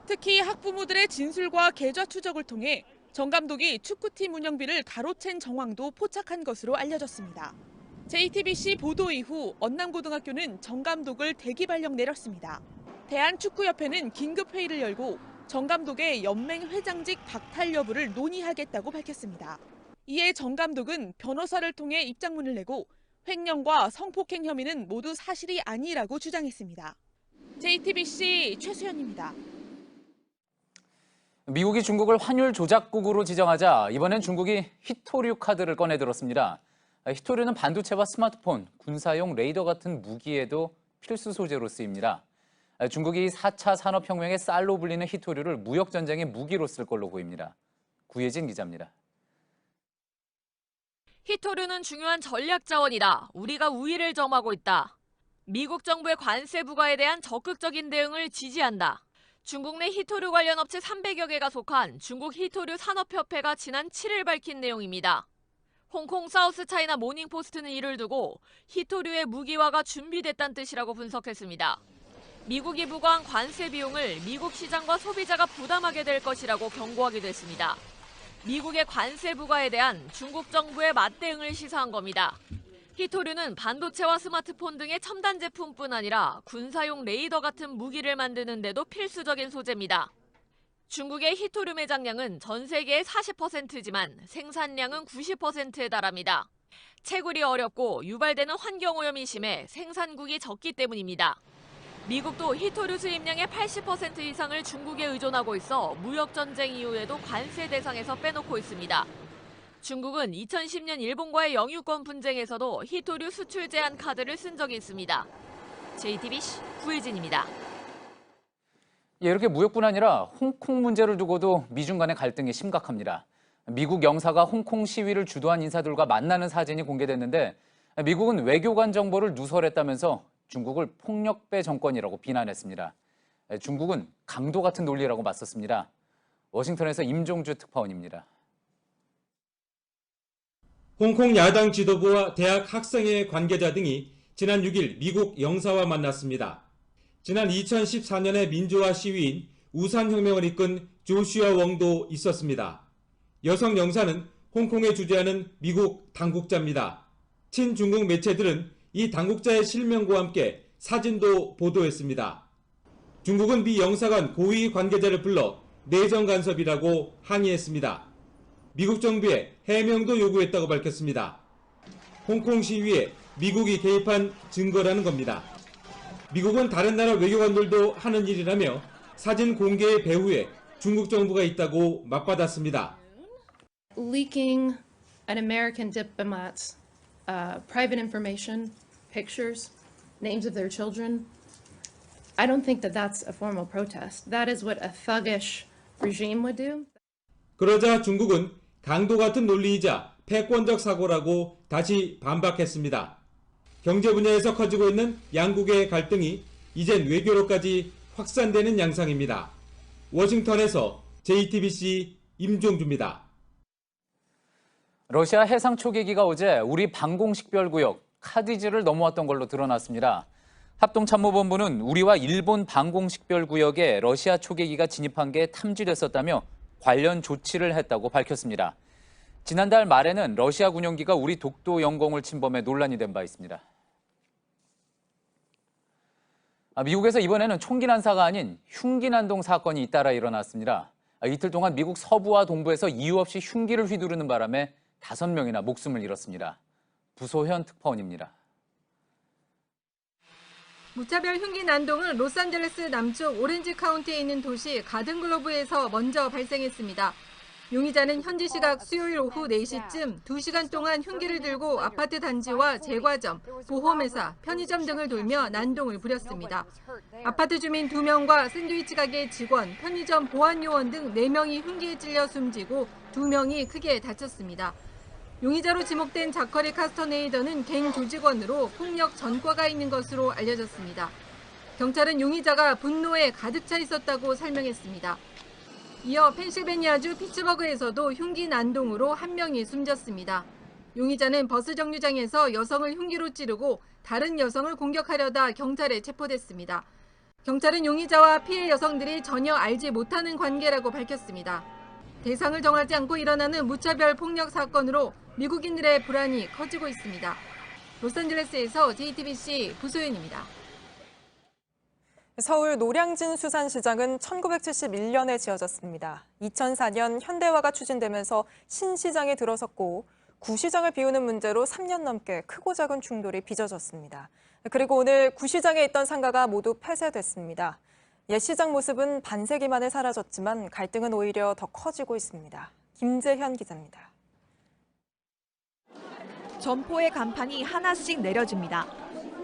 S2: 특히 학부모들의 진술과 계좌 추적을 통해 정 감독이 축구팀 운영비를 가로챈 정황도 포착한 것으로 알려졌습니다. JTBC 보도 이후 언남고등학교는 정 감독을 대기 발령 내렸습니다. 대한축구협회는 긴급회의를 열고 정 감독의 연맹 회장직 박탈 여부를 논의하겠다고 밝혔습니다. 이에 정 감독은 변호사를 통해 입장문을 내고 횡령과 성폭행 혐의는 모두 사실이 아니라고 주장했습니다. JTBC 최수연입니다.
S3: 미국이 중국을 환율 조작국으로 지정하자 이번엔 중국이 히토류 카드를 꺼내들었습니다. 히토류는 반도체와 스마트폰, 군사용 레이더 같은 무기에도 필수 소재로 쓰입니다. 중국이 4차 산업혁명의 쌀로 불리는 히토류를 무역전쟁의 무기로 쓸 걸로 보입니다. 구예진 기자입니다.
S7: 히토류는 중요한 전략 자원이다. 우리가 우위를 점하고 있다. 미국 정부의 관세 부과에 대한 적극적인 대응을 지지한다. 중국 내 히토류 관련 업체 300여 개가 속한 중국 히토류 산업협회가 지난 7일 밝힌 내용입니다. 홍콩 사우스 차이나 모닝포스트는 이를 두고 히토류의 무기화가 준비됐다는 뜻이라고 분석했습니다. 미국이 부과한 관세 비용을 미국 시장과 소비자가 부담하게 될 것이라고 경고하기도 했습니다. 미국의 관세 부과에 대한 중국 정부의 맞대응을 시사한 겁니다. 히토류는 반도체와 스마트폰 등의 첨단 제품뿐 아니라 군사용 레이더 같은 무기를 만드는 데도 필수적인 소재입니다. 중국의 히토류 매장량은 전 세계의 40%지만 생산량은 90%에 달합니다. 채굴이 어렵고 유발되는 환경오염이 심해 생산국이 적기 때문입니다. 미국도 히토류 수입량의 80% 이상을 중국에 의존하고 있어 무역전쟁 이후에도 관세 대상에서 빼놓고 있습니다. 중국은 2010년 일본과의 영유권 분쟁에서도 히토류 수출 제한 카드를 쓴 적이 있습니다. JTBC 구혜진입니다.
S3: 이렇게 무역뿐 아니라 홍콩 문제를 두고도 미중 간의 갈등이 심각합니다. 미국 영사가 홍콩 시위를 주도한 인사들과 만나는 사진이 공개됐는데 미국은 외교관 정보를 누설했다면서 중국을 폭력배 정권이라고 비난했습니다. 중국은 강도 같은 논리라고 맞섰습니다. 워싱턴에서 임종주 특파원입니다.
S8: 홍콩 야당 지도부와 대학 학생회 관계자 등이 지난 6일 미국 영사와 만났습니다. 지난 2014년의 민주화 시위인 우산혁명을 이끈 조슈아 웡도 있었습니다. 여성 영사는 홍콩에 주재하는 미국 당국자입니다. 친중국 매체들은 이 당국자의 실명과 함께 사진도 보도했습니다. 중국은 미 영사관 고위 관계자를 불러 내정 간섭이라고 항의했습니다. 미국 정부에 해명도 요구했다고 밝혔습니다. 홍콩 시위에 미국이 개입한 증거라는 겁니다. 미국은 다른 나라 외교관들도 하는 일이라며 사진 공개의 배후에 중국 정부가 있다고 맞받았습니다.
S16: Leaking an American diplomat's private information, pictures, names of their children. I don't think that that's a formal protest. That is what a thuggish regime would do.
S8: 그러자 중국은 강도 같은 논리이자 패권적 사고라고 다시 반박했습니다. 경제 분야에서 커지고 있는 양국의 갈등이 이젠 외교로까지 확산되는 양상입니다. 워싱턴에서 JTBC 임종주입니다.
S3: 러시아 해상 초계기가 어제 우리 방공식별구역 카디즈를 넘어왔던 걸로 드러났습니다. 합동참모본부는 우리와 일본 방공식별구역에 러시아 초계기가 진입한 게 탐지됐었다며 관련 조치를 했다고 밝혔습니다. 지난달 말에는 러시아 군용기가 우리 독도 영공을 침범해 논란이 된 바 있습니다. 미국에서 이번에는 총기 난사가 아닌 흉기 난동 사건이 잇따라 일어났습니다. 이틀 동안 미국 서부와 동부에서 이유 없이 흉기를 휘두르는 바람에 5명이나 목숨을 잃었습니다. 부소현 특파원입니다.
S10: 무차별 흉기 난동은 로스앤젤레스 남쪽 오렌지 카운티에 있는 도시 가든글로브에서 먼저 발생했습니다. 용의자는 현지 시각 수요일 오후 4시쯤 2시간 동안 흉기를 들고 아파트 단지와 제과점, 보험회사, 편의점 등을 돌며 난동을 부렸습니다. 아파트 주민 2명과 샌드위치 가게 직원, 편의점 보안요원 등 4명이 흉기에 찔려 숨지고 2명이 크게 다쳤습니다. 용의자로 지목된 자커리 카스터네이더는 갱 조직원으로 폭력 전과가 있는 것으로 알려졌습니다. 경찰은 용의자가 분노에 가득 차 있었다고 설명했습니다. 이어 펜실베니아주 피츠버그에서도 흉기 난동으로 1명이 숨졌습니다. 용의자는 버스 정류장에서 여성을 흉기로 찌르고 다른 여성을 공격하려다 경찰에 체포됐습니다. 경찰은 용의자와 피해 여성들이 전혀 알지 못하는 관계라고 밝혔습니다. 대상을 정하지 않고 일어나는 무차별 폭력 사건으로 미국인들의 불안이 커지고 있습니다. 로스앤젤레스에서 JTBC 부소연입니다.
S1: 서울 노량진 수산시장은 1971년에 지어졌습니다. 2004년 현대화가 추진되면서 신시장에 들어섰고 구시장을 비우는 문제로 3년 넘게 크고 작은 충돌이 빚어졌습니다. 그리고 오늘 구시장에 있던 상가가 모두 폐쇄됐습니다. 옛 시장 모습은 반세기 만에 사라졌지만 갈등은 오히려 더 커지고 있습니다. 김재현 기자입니다.
S2: 점포의 간판이 하나씩 내려집니다.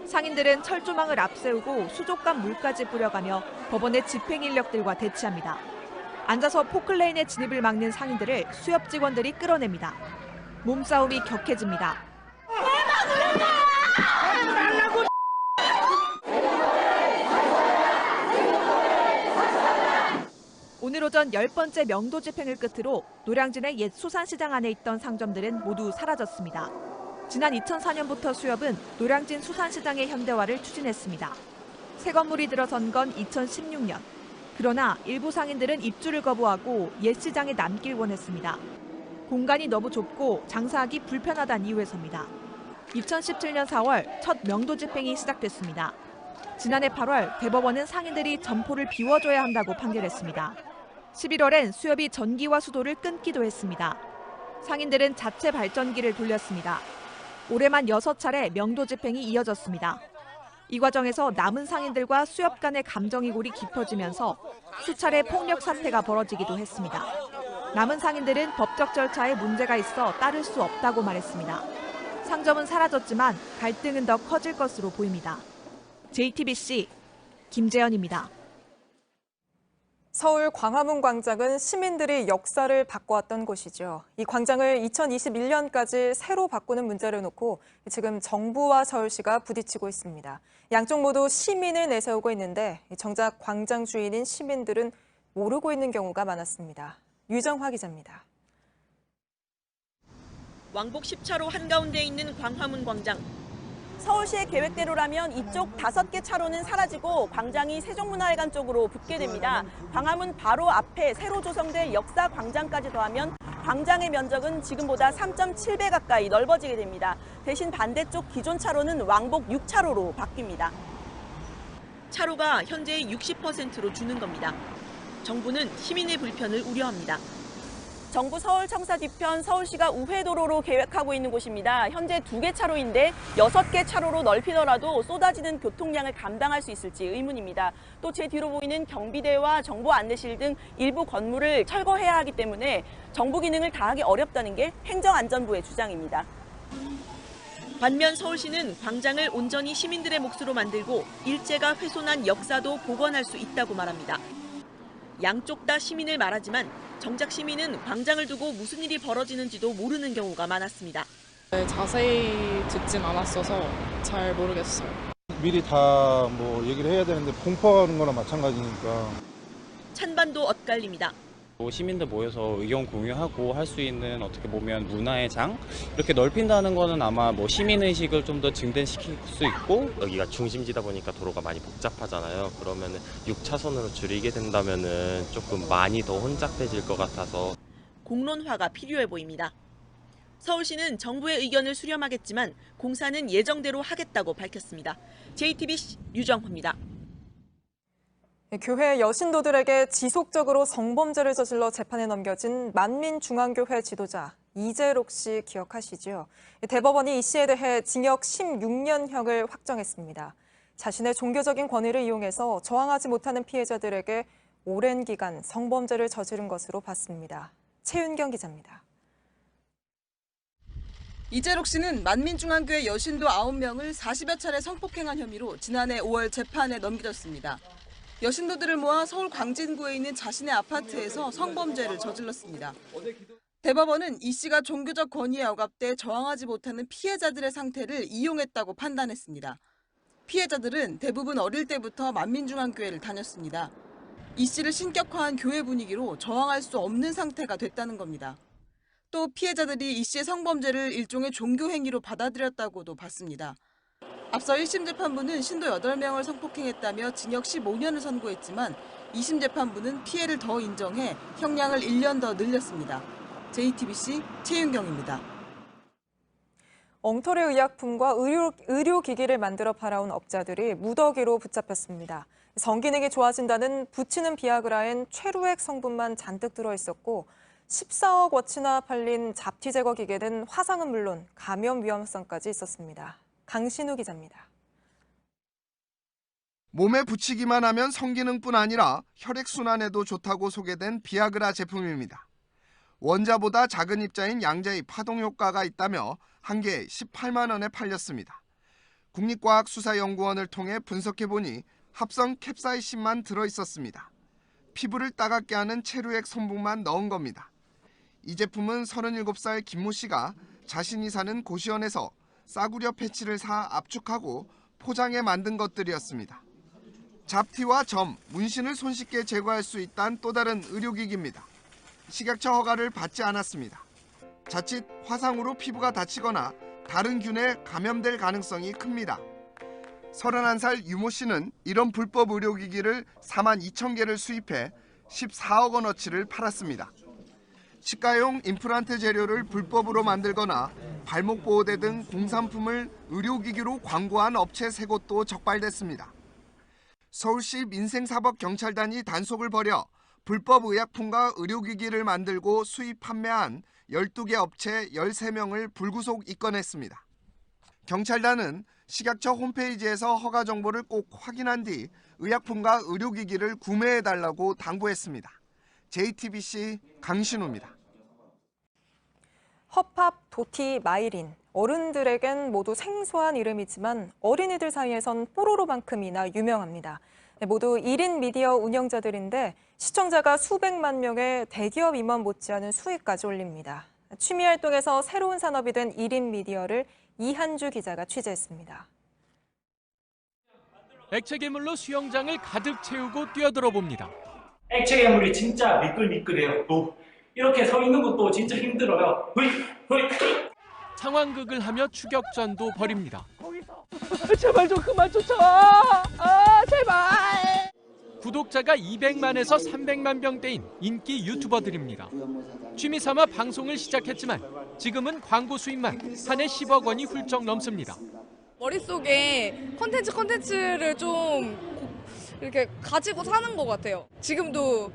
S2: 상인들은 철조망을 앞세우고 수족관 물까지 뿌려가며 법원의 집행인력들과 대치합니다. 앉아서 포클레인의 진입을 막는 상인들을 수협 직원들이 끌어냅니다. 몸싸움이 격해집니다. 오늘 오전 10번째 명도 집행을 끝으로 노량진의 옛 수산시장 안에 있던 상점들은 모두 사라졌습니다. 지난 2004년부터 수협은 노량진 수산시장의 현대화를 추진했습니다. 새 건물이 들어선 건 2016년. 그러나 일부 상인들은 입주를 거부하고 옛 시장에 남길 원했습니다. 공간이 너무 좁고 장사하기 불편하다는 이유에서입니다. 2017년 4월 첫 명도 집행이 시작됐습니다. 지난해 8월 대법원은 상인들이 점포를 비워줘야 한다고 판결했습니다. 11월엔 수협이 전기와 수도를 끊기도 했습니다. 상인들은 자체 발전기를 돌렸습니다. 올해만 6차례 명도 집행이 이어졌습니다. 이 과정에서 남은 상인들과 수협 간의 감정이 골이 깊어지면서 수차례 폭력 사태가 벌어지기도 했습니다. 남은 상인들은 법적 절차에 문제가 있어 따를 수 없다고 말했습니다. 상점은 사라졌지만 갈등은 더 커질 것으로 보입니다. JTBC 김재현입니다.
S1: 서울 광화문 광장은 시민들이 역사를 바꿔왔던 곳이죠. 이 광장을 2021년까지 새로 바꾸는 문제를 놓고 지금 정부와 서울시가 부딪히고 있습니다. 양쪽 모두 시민을 내세우고 있는데 정작 광장 주인인 시민들은 모르고 있는 경우가 많았습니다. 유정화 기자입니다.
S11: 왕복 10차로 한가운데 있는 광화문 광장.
S12: 서울시의 계획대로라면 이쪽 5개 차로는 사라지고 광장이 세종문화회관 쪽으로 붙게 됩니다. 광화문 바로 앞에 새로 조성될 역사 광장까지 더하면 광장의 면적은 지금보다 3.7배 가까이 넓어지게 됩니다. 대신 반대쪽 기존 차로는 왕복 6차로로 바뀝니다. 차로가 현재의 60%로 주는 겁니다. 정부는 시민의 불편을 우려합니다. 정부 서울청사 뒤편 서울시가 우회도로로 계획하고 있는 곳입니다. 현재 2개 차로인데 6개 차로로 넓히더라도 쏟아지는 교통량을 감당할 수 있을지 의문입니다. 또 제 뒤로 보이는 경비대와 정보 안내실 등 일부 건물을 철거해야 하기 때문에 정부 기능을 다하기 어렵다는 게 행정안전부의 주장입니다. 반면 서울시는 광장을 온전히 시민들의 몫으로 만들고 일제가 훼손한 역사도 복원할 수 있다고 말합니다. 양쪽 다 시민을 말하지만 정작 시민은 광장을 두고 무슨 일이 벌어지는지도 모르는 경우가 많았습니다.
S13: 자세히 듣진 않았어서 잘 모르겠어요.
S14: 미리 다 얘기를 해야 되는데 공포하는 거나 마찬가지니까.
S12: 찬반도 엇갈립니다.
S15: 시민들 모여서 의견 공유하고 할 수 있는 어떻게 보면 문화의 장 이렇게 넓힌다는 거는 아마 시민의식을 좀 더 증대시킬 수 있고
S17: 여기가 중심지다 보니까 도로가 많이 복잡하잖아요. 그러면 6차선으로 줄이게 된다면은 조금 많이 더 혼잡해질 것 같아서
S12: 공론화가 필요해 보입니다. 서울시는 정부의 의견을 수렴하겠지만 공사는 예정대로 하겠다고 밝혔습니다. JTBC 유정호입니다.
S1: 교회 여신도들에게 지속적으로 성범죄를 저질러 재판에 넘겨진 만민중앙교회 지도자 이재록 씨 기억하시죠? 대법원이 이 씨에 대해 징역 16년형을 확정했습니다. 자신의 종교적인 권위를 이용해서 저항하지 못하는 피해자들에게 오랜 기간 성범죄를 저지른 것으로 봤습니다. 최윤경 기자입니다.
S18: 이재록 씨는 만민중앙교회 여신도 9명을 40여 차례 성폭행한 혐의로 지난해 5월 재판에 넘겨졌습니다. 여신도들을 모아 서울 광진구에 있는 자신의 아파트에서 성범죄를 저질렀습니다. 대법원은 이 씨가 종교적 권위에 억압돼 저항하지 못하는 피해자들의 상태를 이용했다고 판단했습니다. 피해자들은 대부분 어릴 때부터 만민중앙교회를 다녔습니다. 이 씨를 신격화한 교회 분위기로 저항할 수 없는 상태가 됐다는 겁니다. 또 피해자들이 이 씨의 성범죄를 일종의 종교행위로 받아들였다고도 봤습니다. 앞서 1심 재판부는 신도 8명을 성폭행했다며 징역 15년을 선고했지만 2심 재판부는 피해를 더 인정해 형량을 1년 더 늘렸습니다. JTBC 최윤경입니다.
S1: 엉터리 의약품과 의료기기를 만들어 팔아온 업자들이 무더기로 붙잡혔습니다. 성기능이 좋아진다는 붙이는 비아그라엔 최루액 성분만 잔뜩 들어있었고 14억 워치나 팔린 잡티 제거 기계는 화상은 물론 감염 위험성까지 있었습니다. 강신우 기자입니다.
S19: 몸에 붙이기만 하면 성기능뿐 아니라 혈액순환에도 좋다고 소개된 비아그라 제품입니다. 원자보다 작은 입자인 양자의 파동 효과가 있다며 한 개에 18만 원에 팔렸습니다. 국립과학수사연구원을 통해 분석해보니 합성 캡사이신만 들어있었습니다. 피부를 따갑게 하는 체류액 성분만 넣은 겁니다. 이 제품은 37살 김모 씨가 자신이 사는 고시원에서 싸구려 패치를 사 압축하고 포장해 만든 것들이었습니다. 잡티와 점, 문신을 손쉽게 제거할 수 있다는 또 다른 의료기기입니다. 식약처 허가를 받지 않았습니다. 자칫 화상으로 피부가 다치거나 다른 균에 감염될 가능성이 큽니다. 31살 유모 씨는 이런 불법 의료기기를 4만 2천 개를 수입해 14억 원어치를 팔았습니다. 치과용 임플란트 재료를 불법으로 만들거나 발목 보호대 등 공산품을 의료기기로 광고한 업체 3곳도 적발됐습니다. 서울시 민생사법경찰단이 단속을 벌여 불법 의약품과 의료기기를 만들고 수입 판매한 12개 업체 13명을 불구속 입건했습니다. 경찰단은 식약처 홈페이지에서 허가 정보를 꼭 확인한 뒤 의약품과 의료기기를 구매해달라고 당부했습니다. JTBC 강신우입니다.
S1: 허팝, 도티, 마이린. 어른들에겐 모두 생소한 이름이지만 어린이들 사이에선 뽀로로만큼이나 유명합니다. 모두 1인 미디어 운영자들인데 시청자가 수백만 명의 대기업 임원 못지않은 수익까지 올립니다. 취미 활동에서 새로운 산업이 된 1인 미디어를 이한주 기자가 취재했습니다.
S25: 액체 괴물로 수영장을 가득 채우고 뛰어들어 봅니다.
S20: 액체 괴물이 진짜 미끌미끌해요. 이렇게 서 있는 것도 진짜 힘들어요.
S25: 상황극을 하며 추격전도 벌입니다.
S2: 제발 좀 그만 쫓아와. 제발.
S25: 구독자가 200만에서 300만 명대인 인기 유튜버들입니다. 취미 삼아 방송을 시작했지만 지금은 광고 수입만 한 해 10억 원이 훌쩍 넘습니다.
S28: 머릿속에 콘텐츠를 좀 이렇게 가지고 사는 것 같아요. 지금도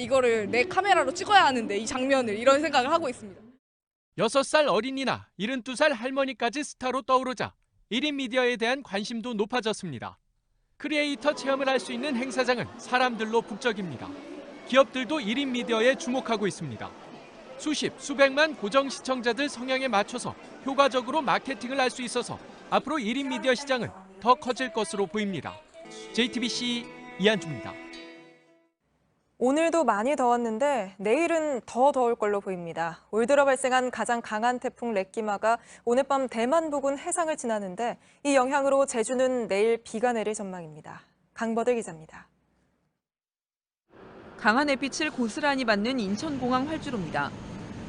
S28: 이거를 내 카메라로 찍어야 하는데 이 장면을 이런 생각을 하고 있습니다.
S25: 6살 어린이나 72살 할머니까지 스타로 떠오르자 1인 미디어에 대한 관심도 높아졌습니다. 크리에이터 체험을 할 수 있는 행사장은 사람들로 북적입니다. 기업들도 1인 미디어에 주목하고 있습니다. 수십, 수백만 고정 시청자들 성향에 맞춰서 효과적으로 마케팅을 할 수 있어서 앞으로 1인 미디어 시장은 더 커질 것으로 보입니다. JTBC 이한주입니다.
S1: 오늘도 많이 더웠는데 내일은 더 더울 걸로 보입니다. 올 들어 발생한 가장 강한 태풍 렛기마가 오늘 밤 대만 부근 해상을 지나는데 이 영향으로 제주는 내일 비가 내릴 전망입니다. 강버들 기자입니다.
S2: 강한 햇빛을 고스란히 받는 인천공항 활주로입니다.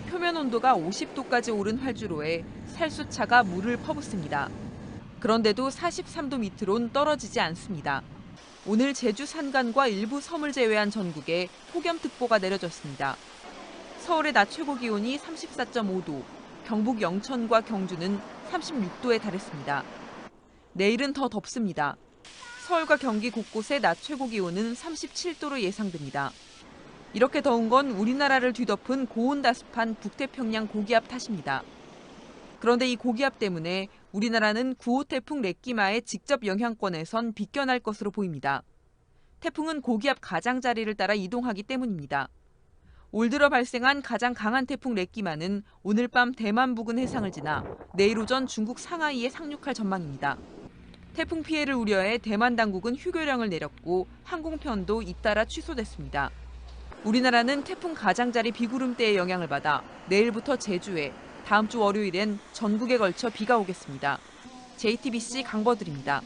S2: 표면 온도가 50도까지 오른 활주로에 살수차가 물을 퍼붓습니다. 그런데도 43도 밑으론 떨어지지 않습니다. 오늘 제주 산간과 일부 섬을 제외한 전국에 폭염특보가 내려졌습니다. 서울의 낮 최고 기온이 34.5도, 경북 영천과 경주는 36도에 달했습니다. 내일은 더 덥습니다. 서울과 경기 곳곳의 낮 최고 기온은 37도로 예상됩니다. 이렇게 더운 건 우리나라를 뒤덮은 고온다습한 북태평양 고기압 탓입니다. 그런데 이 고기압 때문에 우리나라는 9호 태풍 렛기마의 직접 영향권에선 비껴날 것으로 보입니다. 태풍은 고기압 가장자리를 따라 이동하기 때문입니다. 올 들어 발생한 가장 강한 태풍 렛기마는 오늘 밤 대만 부근 해상을 지나 내일 오전 중국 상하이에 상륙할 전망입니다. 태풍 피해를 우려해 대만 당국은 휴교령을 내렸고 항공편도 잇따라 취소됐습니다. 우리나라는 태풍 가장자리 비구름대의 영향을 받아 내일부터 제주에, 다음 주 월요일엔 전국에 걸쳐 비가 오겠습니다. JTBC 강버들입니다.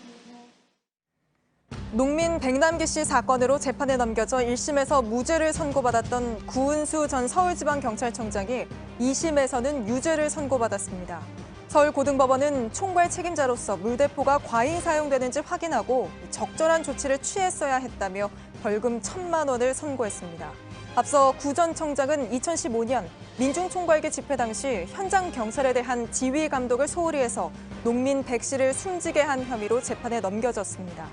S1: 농민 백남기 씨 사건으로 재판에 넘겨져 1심에서 무죄를 선고받았던 구은수 전 서울지방경찰청장이 2심에서는 유죄를 선고받았습니다. 서울고등법원은 총괄 책임자로서 물대포가 과잉 사용되는지 확인하고 적절한 조치를 취했어야 했다며 벌금 1,000만 원을 선고했습니다. 앞서 구 전 청장은 2015년 민중총괄계 집회 당시 현장 경찰에 대한 지휘 감독을 소홀히 해서 농민 백 씨를 숨지게 한 혐의로 재판에 넘겨졌습니다.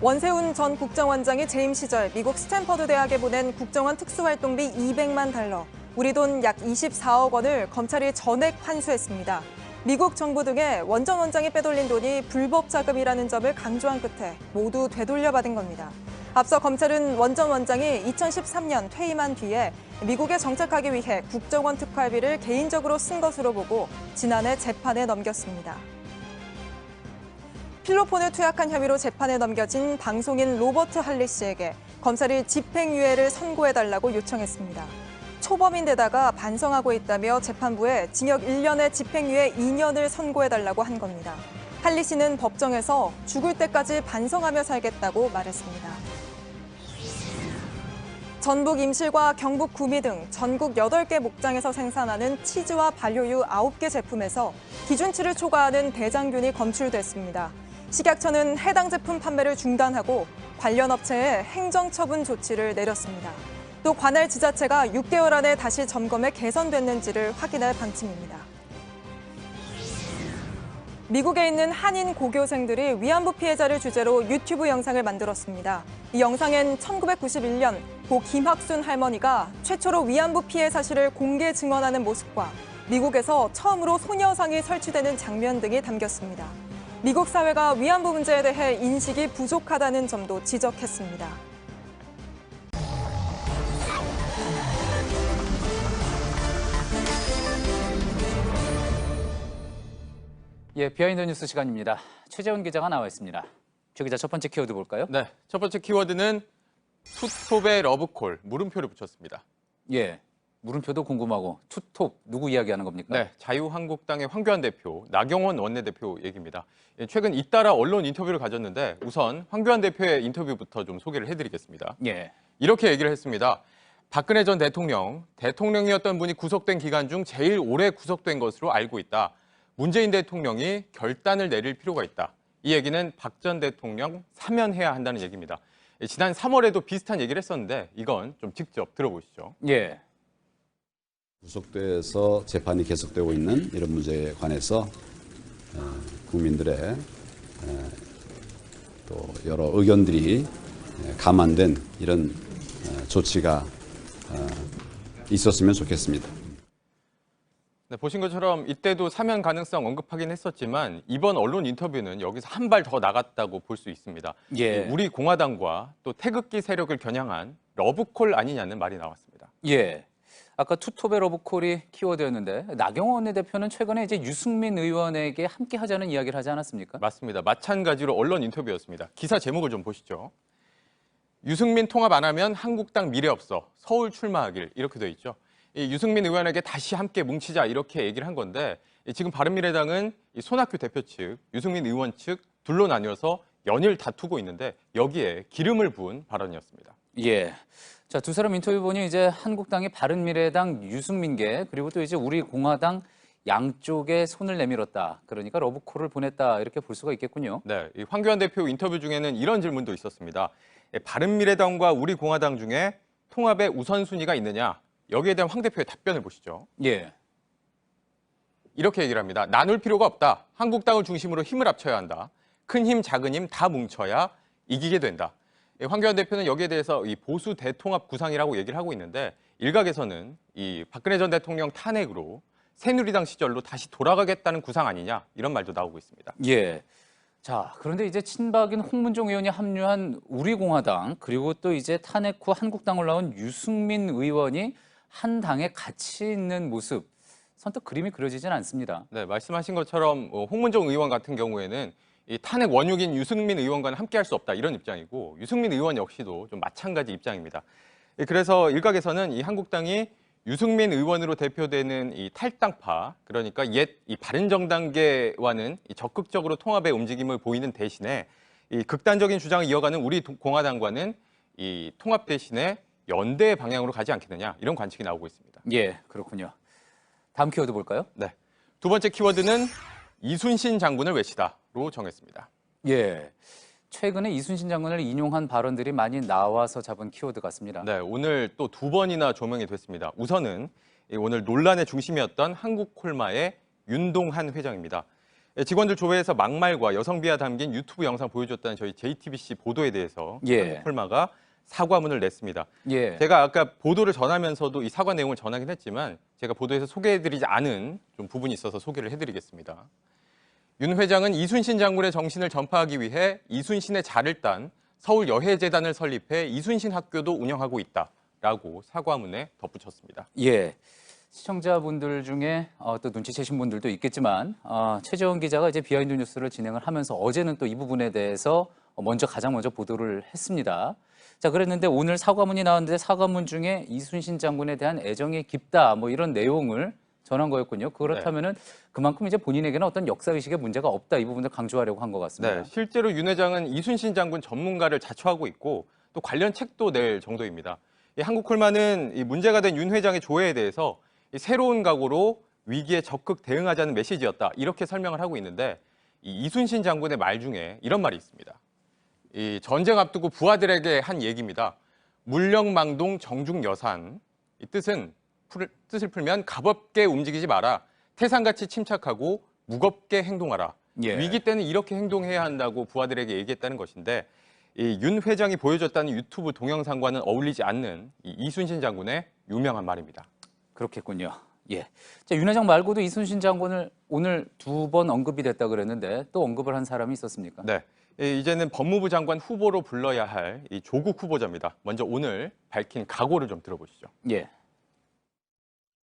S1: 원세훈 전 국정원장이 재임 시절 미국 스탠퍼드 대학에 보낸 국정원 특수활동비 200만 달러, 우리 돈 약 24억 원을 검찰이 전액 환수했습니다. 미국 정부 등의 원 전 원장이 빼돌린 돈이 불법 자금이라는 점을 강조한 끝에 모두 되돌려받은 겁니다. 앞서 검찰은 원 전 원장이 2013년 퇴임한 뒤에 미국에 정착하기 위해 국정원 특활비를 개인적으로 쓴 것으로 보고 지난해 재판에 넘겼습니다. 필로폰을 투약한 혐의로 재판에 넘겨진 방송인 로버트 할리 씨에게 검찰이 집행유예를 선고해달라고 요청했습니다. 초범인데다가 반성하고 있다며 재판부에 징역 1년에 집행유예 2년을 선고해달라고 한 겁니다. 할리 씨는 법정에서 죽을 때까지 반성하며 살겠다고 말했습니다. 전북 임실과 경북 구미 등 전국 8개 목장에서 생산하는 치즈와 반려유 9개 제품에서 기준치를 초과하는 대장균이 검출됐습니다. 식약처는 해당 제품 판매를 중단하고 관련 업체에 행정처분 조치를 내렸습니다. 또 관할 지자체가 6개월 안에 다시 점검해 개선됐는지를 확인할 방침입니다. 미국에 있는 한인 고교생들이 위안부 피해자를 주제로 유튜브 영상을 만들었습니다. 이 영상엔 1991년 고 김학순 할머니가 최초로 위안부 피해 사실을 공개 증언하는 모습과 미국에서 처음으로 소녀상이 설치되는 장면 등이 담겼습니다. 미국 사회가 위안부 문제에 대해 인식이 부족하다는 점도 지적했습니다.
S3: 예, 비하인드 뉴스 시간입니다. 최재훈 기자가 나와 있습니다. 최 기자, 첫 번째 키워드 볼까요?
S25: 네, 첫 번째 키워드는 투톱의 러브콜, 물음표를 붙였습니다.
S3: 예, 물음표도 궁금하고 투톱, 누구 이야기하는 겁니까?
S25: 네, 자유한국당의 황교안 대표, 나경원 원내대표 얘기입니다. 최근 잇따라 언론 인터뷰를 가졌는데 우선 황교안 대표의 인터뷰부터 좀 소개를 해드리겠습니다.
S3: 예.
S25: 이렇게 얘기를 했습니다. 박근혜 전 대통령이었던 분이 구속된 기간 중 제일 오래 구속된 것으로 알고 있다. 문재인 대통령이 결단을 내릴 필요가 있다. 이 얘기는 박 전 대통령 사면해야 한다는 얘기입니다. 지난 3월에도 비슷한 얘기를 했었는데 이건 좀 직접 들어보시죠.
S3: 예.
S4: 구속돼서 재판이 계속되고 있는 이런 문제에 관해서 국민들의 또 여러 의견들이 감안된 이런 조치가 있었으면 좋겠습니다.
S25: 네, 보신 것처럼 이때도 사면 가능성 언급하긴 했었지만 이번 언론 인터뷰는 여기서 한 발 더 나갔다고 볼 수 있습니다.
S3: 예.
S25: 우리 공화당과 또 태극기 세력을 겨냥한 러브콜 아니냐는 말이 나왔습니다.
S3: 예. 아까 투톱의 러브콜이 키워드였는데 나경원 원내대표는 최근에 이제 유승민 의원에게 함께 하자는 이야기를 하지 않았습니까?
S5: 맞습니다. 마찬가지로 언론 인터뷰였습니다. 기사 제목을 좀 보시죠. 유승민 통합 안 하면 한국당 미래 없어. 서울 출마하길 이렇게 돼 있죠. 이 유승민 의원에게 다시 함께 뭉치자 이렇게 얘기를 한 건데 지금 바른미래당은 이 손학규 대표 측, 유승민 의원 측 둘로 나뉘어서 연일 다투고 있는데 여기에 기름을 부은 발언이었습니다.
S3: 예. 자, 두 사람 인터뷰 보니 이제 한국당의 바른미래당 유승민계 그리고 또 이제 우리 공화당 양쪽에 손을 내밀었다. 그러니까 러브콜을 보냈다 이렇게 볼 수가 있겠군요.
S5: 네, 이 황교안 대표 인터뷰 중에는 이런 질문도 있었습니다. 바른미래당과 우리 공화당 중에 통합의 우선순위가 있느냐? 여기에 대한 황 대표의 답변을 보시죠.
S3: 예.
S5: 이렇게 얘기를 합니다. 나눌 필요가 없다. 한국당을 중심으로 힘을 합쳐야 한다. 큰 힘, 작은 힘 다 뭉쳐야 이기게 된다. 황교안 대표는 여기에 대해서 이 보수 대통합 구상이라고 얘기를 하고 있는데 일각에서는 이 박근혜 전 대통령 탄핵으로 새누리당 시절로 다시 돌아가겠다는 구상 아니냐 이런 말도 나오고 있습니다.
S3: 예. 자, 그런데 이제 친박인 홍문종 의원이 합류한 우리공화당 그리고 또 이제 탄핵 후 한국당을 나온 유승민 의원이 한 당에 같이 있는 모습 선뜻 그림이 그려지진 않습니다.
S5: 네, 말씀하신 것처럼 홍문종 의원 같은 경우에는 이 탄핵 원흉인 유승민 의원과는 함께할 수 없다 이런 입장이고 유승민 의원 역시도 좀 마찬가지 입장입니다. 그래서 일각에서는 이 한국당이 유승민 의원으로 대표되는 이 탈당파 그러니까 옛 이 바른정당계와는 이 적극적으로 통합의 움직임을 보이는 대신에 이 극단적인 주장을 이어가는 우리 공화당과는 이 통합 대신에 연대 방향으로 가지 않겠느냐 이런 관측이 나오고 있습니다.
S3: 예, 그렇군요. 다음 키워드 볼까요?
S5: 네, 두 번째 키워드는 이순신 장군을 외치다로 정했습니다.
S3: 예, 최근에 이순신 장군을 인용한 발언들이 많이 나와서 잡은 키워드 같습니다.
S5: 네, 오늘 또 두 번이나 조명이 됐습니다. 우선은 오늘 논란의 중심이었던 한국콜마의 윤동한 회장입니다. 직원들 조회에서 막말과 여성비하 담긴 유튜브 영상 보여줬다는 저희 JTBC 보도에 대해서 한국콜마가 사과문을 냈습니다.
S3: 예.
S5: 제가 아까 보도를 전하면서도 이 사과 내용을 전하긴 했지만 제가 보도에서 소개해드리지 않은 좀 부분이 있어서 소개를 해드리겠습니다. 윤 회장은 이순신 장군의 정신을 전파하기 위해 이순신의 자를 딴 서울여해재단을 설립해 이순신 학교도 운영하고 있다라고 사과문에 덧붙였습니다.
S3: 예. 시청자분들 중에 또 눈치채신 분들도 있겠지만 최재원 기자가 이제 비하인드 뉴스를 진행을 하면서 어제는 또 이 부분에 대해서 가장 먼저 보도를 했습니다. 자, 그랬는데 오늘 사과문이 나왔는데 사과문 중에 이순신 장군에 대한 애정이 깊다 뭐 이런 내용을 전한 거였군요. 그렇다면은 그만큼 이제 본인에게는 어떤 역사의식의 문제가 없다 이 부분을 강조하려고 한 것 같습니다.
S5: 네, 실제로 윤 회장은 이순신 장군 전문가를 자처하고 있고 또 관련 책도 낼 정도입니다. 이 한국콜마는 이 문제가 된 윤 회장의 조회에 대해서 이 새로운 각오로 위기에 적극 대응하자는 메시지였다 이렇게 설명을 하고 있는데 이 이순신 장군의 말 중에 이런 말이 있습니다. 이 전쟁 앞두고 부하들에게 한 얘기입니다. 물령망동 정중여산. 이 뜻을 풀면 가볍게 움직이지 마라. 태산같이 침착하고 무겁게 행동하라.
S3: 예.
S5: 위기 때는 이렇게 행동해야 한다고 부하들에게 얘기했다는 것인데 이 윤 회장이 보여줬다는 유튜브 동영상과는 어울리지 않는 이 이순신 장군의 유명한 말입니다.
S3: 그렇겠군요. 예. 자, 윤 회장 말고도 이순신 장군을 오늘 두 번 언급이 됐다 그랬는데 또 언급을 한 사람이 있었습니까?
S5: 네. 이제는 법무부 장관 후보로 불러야 할 이 조국 후보자입니다. 먼저 오늘 밝힌 각오를 좀 들어보시죠.
S3: 예.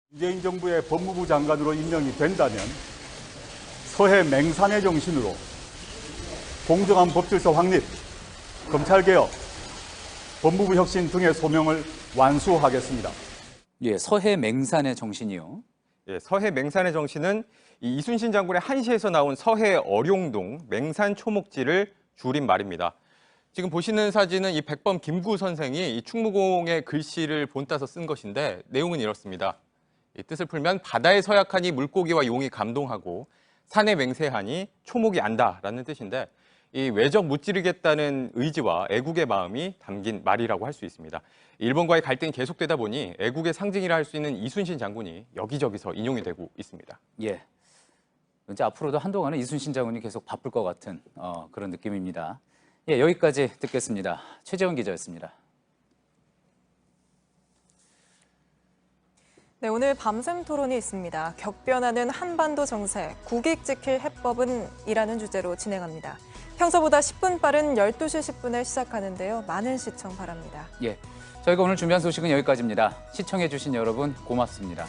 S9: 문재인 정부의 법무부 장관으로 임명이 된다면 서해 맹산의 정신으로 공정한 법질서 확립, 검찰개혁, 법무부 혁신 등의 소명을 완수하겠습니다.
S3: 예, 서해 맹산의 정신이요.
S5: 예, 서해 맹산의 정신은 이 이순신 장군의 한시에서 나온 서해 어룡동 맹산 초목지를 줄인 말입니다. 지금 보시는 사진은 이 백범 김구 선생이 이 충무공의 글씨를 본따서 쓴 것인데 내용은 이렇습니다. 이 뜻을 풀면 바다에 서약하니 물고기와 용이 감동하고 산에 맹세하니 초목이 안다라는 뜻인데 이 외적 무찌르겠다는 의지와 애국의 마음이 담긴 말이라고 할 수 있습니다. 일본과의 갈등이 계속되다 보니 애국의 상징이라 할 수 있는 이순신 장군이 여기저기서 인용이 되고 있습니다.
S3: 예. 이제 앞으로도 한동안은 이순신 장군이 계속 바쁠 것 같은 그런 느낌입니다. 예, 여기까지 듣겠습니다. 최재원 기자였습니다.
S1: 네, 오늘 밤샘 토론이 있습니다. 격변하는 한반도 정세, 국익 지킬 해법은 이라는 주제로 진행합니다. 평소보다 10분 빠른 12시 10분에 시작하는데요. 많은 시청 바랍니다.
S3: 예, 저희가 오늘 준비한 소식은 여기까지입니다. 시청해주신 여러분 고맙습니다.